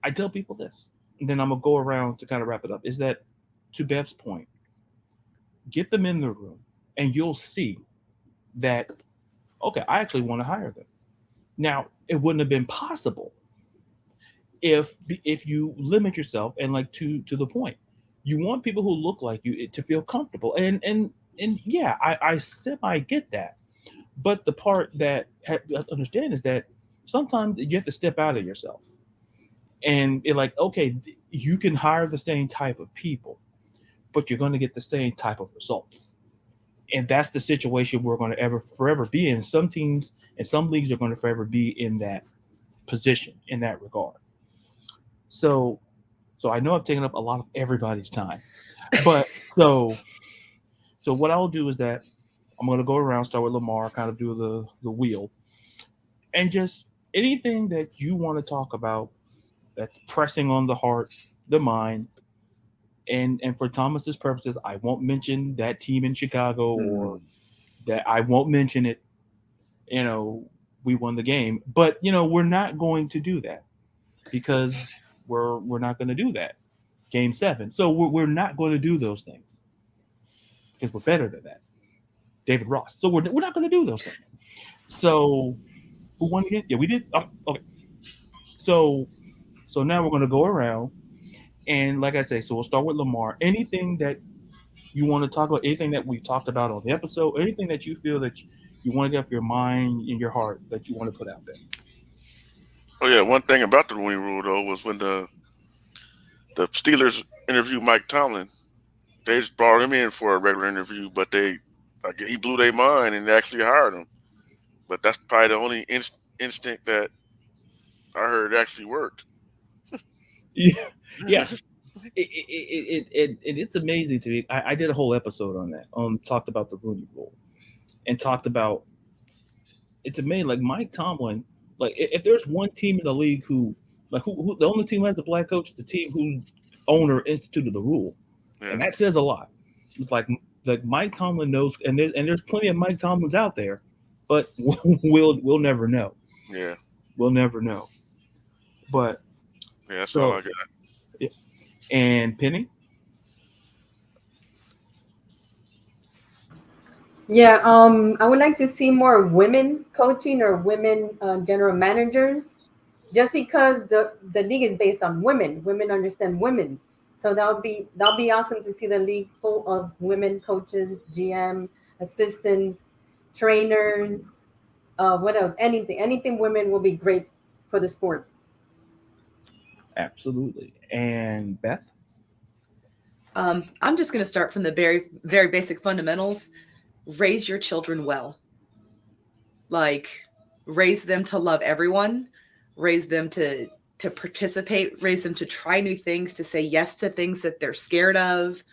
Speaker 1: I tell people this, and then I'm gonna go around to kind of wrap it up. Is that to Bev's point? Get them in the room, and you'll see that. Okay, I actually want to hire them. Now, it wouldn't have been possible if you limit yourself and like to the point. You want people who look like you to feel comfortable, and yeah, I semi get that. But the part that I understand is that sometimes you have to step out of yourself. And it like, okay, you can hire the same type of people, but you're going to get the same type of results. And that's the situation we're going to forever be in. Some teams and some leagues are going to forever be in that position in that regard. So I know I've taken up a lot of everybody's time, but so what I'll do is that I'm going to go around, start with Lamarr, kind of do the wheel, and just anything that you want to talk about that's pressing on the heart, the mind, and for Thomas's purposes, I won't mention that team in Chicago or that I won't mention it. We won the game, but we're not going to do that because we're not going to do that. Game 7, so we're not going to do those things because we're better than that. David Ross. So we're not going to do those things. So who won again? Yeah, we did. Oh, okay. So now we're going to go around. And like I say, so we'll start with Lamarr. Anything that you want to talk about, anything that we talked about on the episode, anything that you feel that you want to get off your mind and your heart that you want to put out there.
Speaker 2: Oh yeah, one thing about the Rooney Rule though was when the Steelers interviewed Mike Tomlin, they just brought him in for a regular interview, but he blew their mind and they actually hired him. But that's probably the only instinct that I heard actually worked.
Speaker 1: Yeah. It's amazing to me. I did a whole episode on that. Talked about the Rooney Rule and talked about it's amazing. Like Mike Tomlin, like if there's one team in the league who the only team who has a black coach, the team whose owner instituted the rule, and
Speaker 2: Yeah.
Speaker 1: that says a lot. It's like Mike Tomlin knows, and there's plenty of Mike Tomlins out there, but we'll never know.
Speaker 2: Yeah.
Speaker 1: We'll never know. But
Speaker 2: Yeah. That's all
Speaker 1: so
Speaker 2: I got.
Speaker 1: yeah. And Penny,
Speaker 3: Yeah, I would like to see more women coaching or women general managers, just because the league is based on women. Women understand women, so that'll be awesome to see the league full of women coaches, GM, assistants, trainers. What else? Anything women will be great for the sport.
Speaker 1: absolutely. And Beth,
Speaker 5: I'm just going to start from the very, very basic fundamentals. Raise your children well. Like, raise them to love everyone, raise them to participate, raise them to try new things, to say yes to things that they're scared of.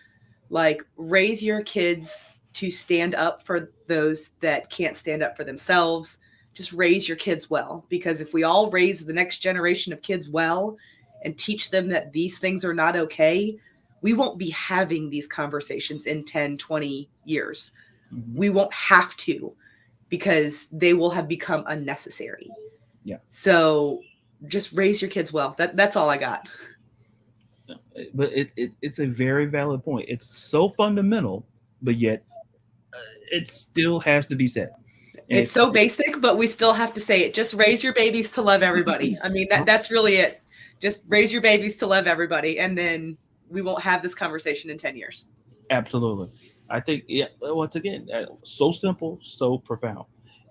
Speaker 5: Like, raise your kids to stand up for those that can't stand up for themselves. Just raise your kids well, because if we all raise the next generation of kids well and teach them that these things are not okay, we won't be having these conversations in 10, 20 years. We won't have to, because they will have become unnecessary.
Speaker 1: Yeah.
Speaker 5: So just raise your kids well. That's all I got.
Speaker 1: But it's a very valid point. It's so fundamental, but yet it still has to be said. And
Speaker 5: It's so basic, but we still have to say it. Just raise your babies to love everybody. I mean, that's really it. Just raise your babies to love everybody, and then we won't have this conversation in 10 years.
Speaker 1: Absolutely. I think, yeah, once again, so simple, so profound.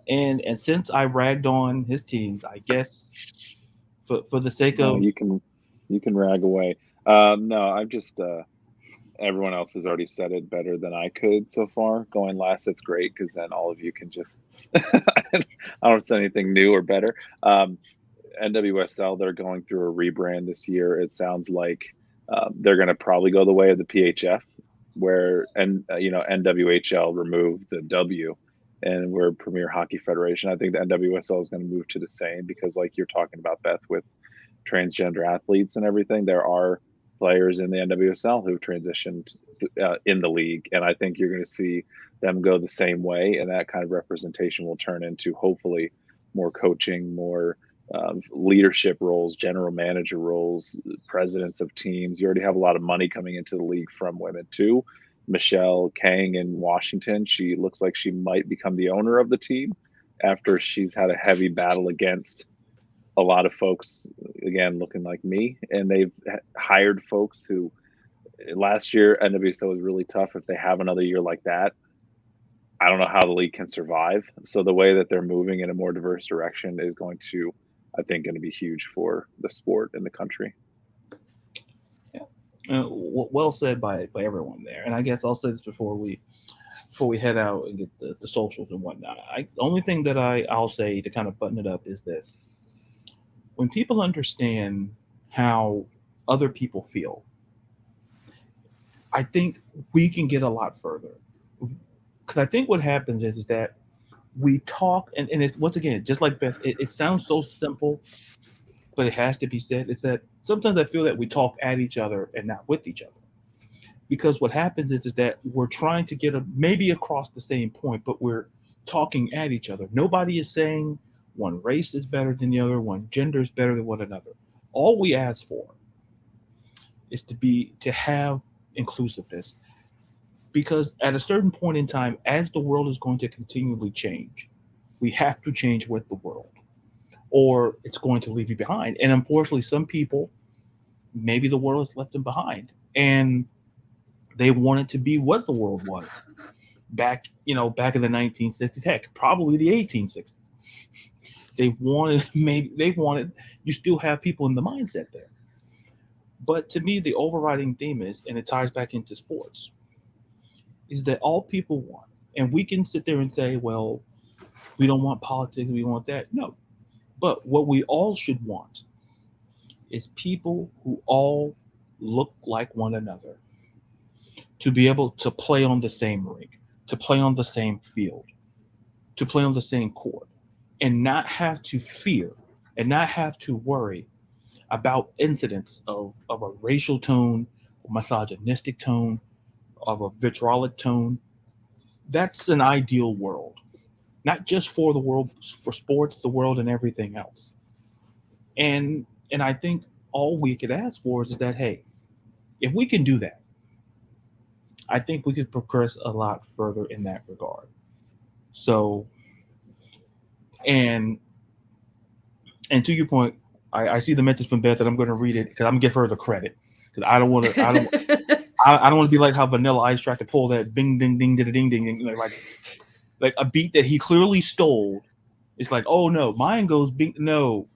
Speaker 1: And since I ragged on his teams, I guess for the sake
Speaker 4: No,
Speaker 1: of
Speaker 4: you can rag away. No, I'm just everyone else has already said it better than I could so far. Going last, that's great because then all of you can just I don't say anything new or better. NWSL, they're going through a rebrand this year. It sounds like they're going to probably go the way of the PHF, where NWHL removed the W, and we're Premier Hockey Federation. I think the NWSL is going to move to the same because, like you're talking about, Beth, with transgender athletes and everything, there are players in the NWSL who've transitioned in the league, and I think you're going to see them go the same way, and that kind of representation will turn into hopefully more coaching, more leadership roles, general manager roles, presidents of teams. You already have a lot of money coming into the league from women too. Michelle Kang in Washington, she looks like she might become the owner of the team after she's had a heavy battle against a lot of folks, again, looking like me, and they've hired folks who last year NWSL was really tough. If they have another year like that, I don't know how the league can survive. So the way that they're moving in a more diverse direction is going to, I think, going to be huge for the sport in the country.
Speaker 1: well said by everyone there. And I guess I'll say this before we head out and get the socials and whatnot. The only thing that I'll say to kind of button it up is this: when people understand how other people feel, I think we can get a lot further. Because I think what happens is that we talk, and it's once again, just like Beth, it sounds so simple, but it has to be said. It's that sometimes I feel that we talk at each other and not with each other. Because what happens is that we're trying to get maybe across the same point, but we're talking at each other. Nobody is saying one race is better than the other, one gender is better than one another. All we ask for is to have inclusiveness, because at a certain point in time, as the world is going to continually change, we have to change with the world, or it's going to leave you behind. And unfortunately, some people, maybe the world has left them behind, and they wanted to be what the world was back in the 1960s, heck, probably the 1860s. They wanted you still have people in the mindset there. But to me, the overriding theme is, and it ties back into sports, is that all people want, and we can sit there and say, well, we don't want politics, we want that. No. But what we all should want is people who all look like one another, to be able to play on the same rink, to play on the same field, to play on the same court, and not have to fear and not have to worry about incidents of a racial tone, a misogynistic tone, of a vitriolic tone. That's an ideal world, not just for the world, for sports, the world, and everything else. And I think all we could ask for is that, hey, if we can do that, I think we could progress a lot further in that regard. So, and and to your point, I see the message from Beth, and I'm going to read it because I'm gonna give her the credit because I don't want to. I don't want to be like how Vanilla Ice tried to pull that bing ding ding ding ding ding, like a beat that he clearly stole. It's like, oh no, mine goes bing. No,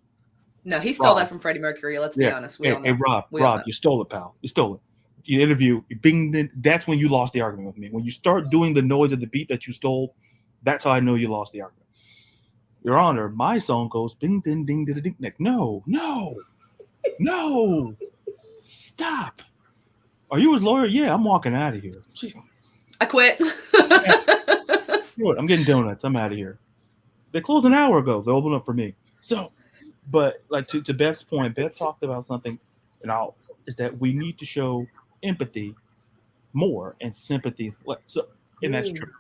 Speaker 5: No, he stole that from Freddie Mercury. Let's be honest. We all know.
Speaker 1: Hey, Rob, you stole it, pal. You stole it. You interview, bing, ding, that's when you lost the argument with me. When you start doing the noise of the beat that you stole, that's how I know you lost the argument. Your Honor, my song goes bing, ding, ding, ding, ding. Like, no, stop. Are you his lawyer? Yeah, I'm walking out of here.
Speaker 5: I quit.
Speaker 1: I'm getting donuts. I'm out of here. They closed an hour ago. They opened up for me. So, but like to Beth's point, Beth talked about something, is that we need to show empathy more and sympathy. And that's true.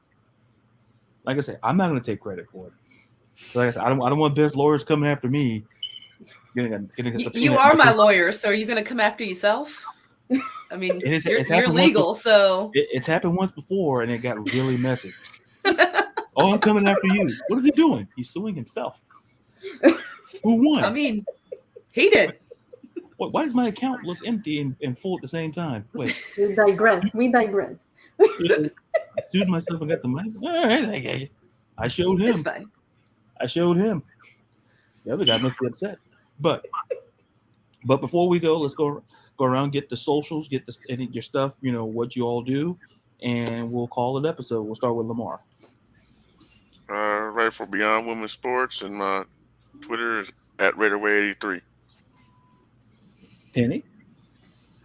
Speaker 1: Like I said, I'm not going to take credit for it. Like I said, I don't want Beth's lawyers coming after me.
Speaker 5: You are my lawyer, so are you going to come after yourself? I mean, you're legal, so
Speaker 1: it's happened once before, and it got really messy. Oh, I'm coming after you. What is he doing? He's suing himself. Who won?
Speaker 5: I mean, he did.
Speaker 1: Why does my account look empty and full at the same time? Wait.
Speaker 3: We digress.
Speaker 1: I sued myself and got the money. All right, I showed him.
Speaker 5: It's fine.
Speaker 1: I showed him. The other guy must be upset. But before we go, let's go around, get the socials, get your stuff, what you all do, and we'll call it episode. We'll start with Lamarr.
Speaker 2: Right for Beyond Women's Sports, and my Twitter is @RaiderWay83.
Speaker 1: Penny?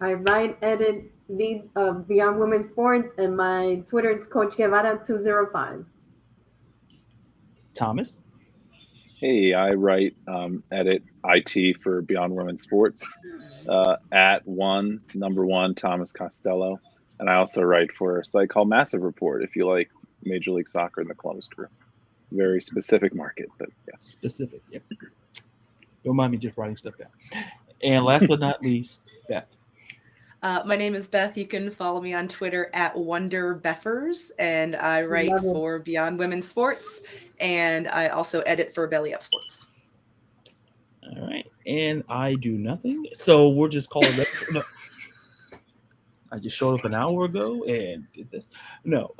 Speaker 3: I write, edit, lead Beyond Women's Sports, and my Twitter is Coach Guevara 205.
Speaker 1: Thomas?
Speaker 4: Hey, I write, edit, IT for Beyond Women's Sports @1 Thomas Costello, and I also write for a site called Massive Report. If you like Major League Soccer in the Columbus Crew, very specific market, but yeah,
Speaker 1: specific. Yep. Don't mind me just writing stuff down. And last but not least, Beth.
Speaker 5: My name is Beth. You can follow me on Twitter @WonderBeffers, and I write for Beyond Women's Sports, and I also edit for Belly Up Sports.
Speaker 1: All right, and I do nothing, so we're just calling that. No. I just showed up an hour ago and did this. No,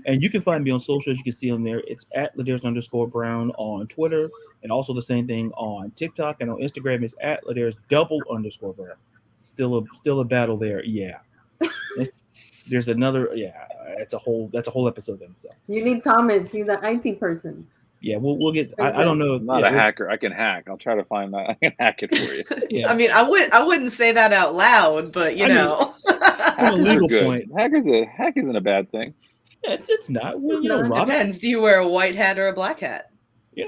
Speaker 1: and you can find me on social, as you can see on there. It's @Ladarius_Brown on Twitter, and also the same thing on TikTok, and on Instagram it's @Ladarius_Brown. Still a battle there. Yeah. There's another. Yeah, that's a whole episode in itself.
Speaker 3: You need Thomas. He's an IT person.
Speaker 1: Yeah, we'll get. I don't know.
Speaker 4: I'm not a hacker. I can hack. I'll try to find that. I can hack it for you.
Speaker 5: Yeah. I mean, I wouldn't say that out loud, but you know.
Speaker 1: From a legal point,
Speaker 4: hack isn't a bad thing.
Speaker 1: Yeah, it's not. Well,
Speaker 5: it depends. Do you wear a white hat or a black hat?
Speaker 1: Yeah.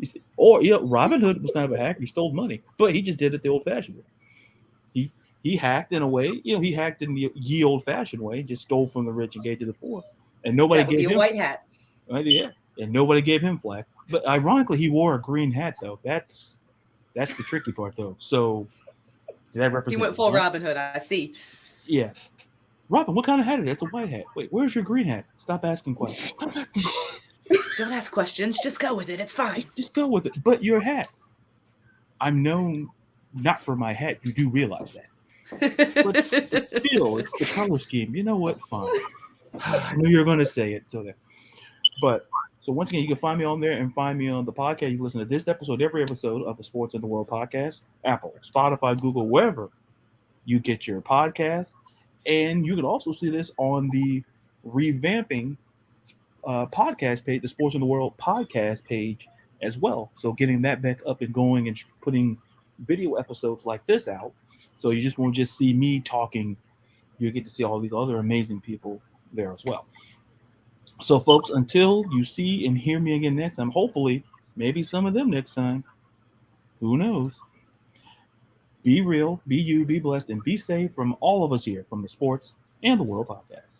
Speaker 1: You see, or Robin Hood was kind of a hacker. He stole money, but he just did it the old-fashioned way. He hacked in a way. He hacked in the ye old-fashioned way. Just stole from the rich and gave to the poor, and nobody gave him
Speaker 5: a white hat.
Speaker 1: Yeah, and nobody gave him flack. But ironically, he wore a green hat though. That's the tricky part though. So that represents.
Speaker 5: He went full Robin Hood. I see.
Speaker 1: Yeah, Robin, what kind of hat is it? It's a white hat. Wait, where's your green hat? Stop asking questions.
Speaker 5: Don't ask questions. Just go with it. It's fine.
Speaker 1: Just go with it. But your hat. I'm known not for my hat. You do realize that. But still, it's the color scheme. You know what? Fine. I knew you were going to say it. So once again, you can find me on there and find me on the podcast. You can listen to this episode, every episode of the Sports in the World podcast, Apple, Spotify, Google, wherever you get your podcast. And you can also see this on the revamping podcast page, the Sports in the World podcast page as well. So getting that back up and going and putting video episodes like this out. So you just won't just see me talking. You get to see all these other amazing people there as well. So, folks, until you see and hear me again next time, hopefully, maybe some of them next time, who knows? Be real, be you, be blessed, and be safe from all of us here from the Sports and the World Podcast.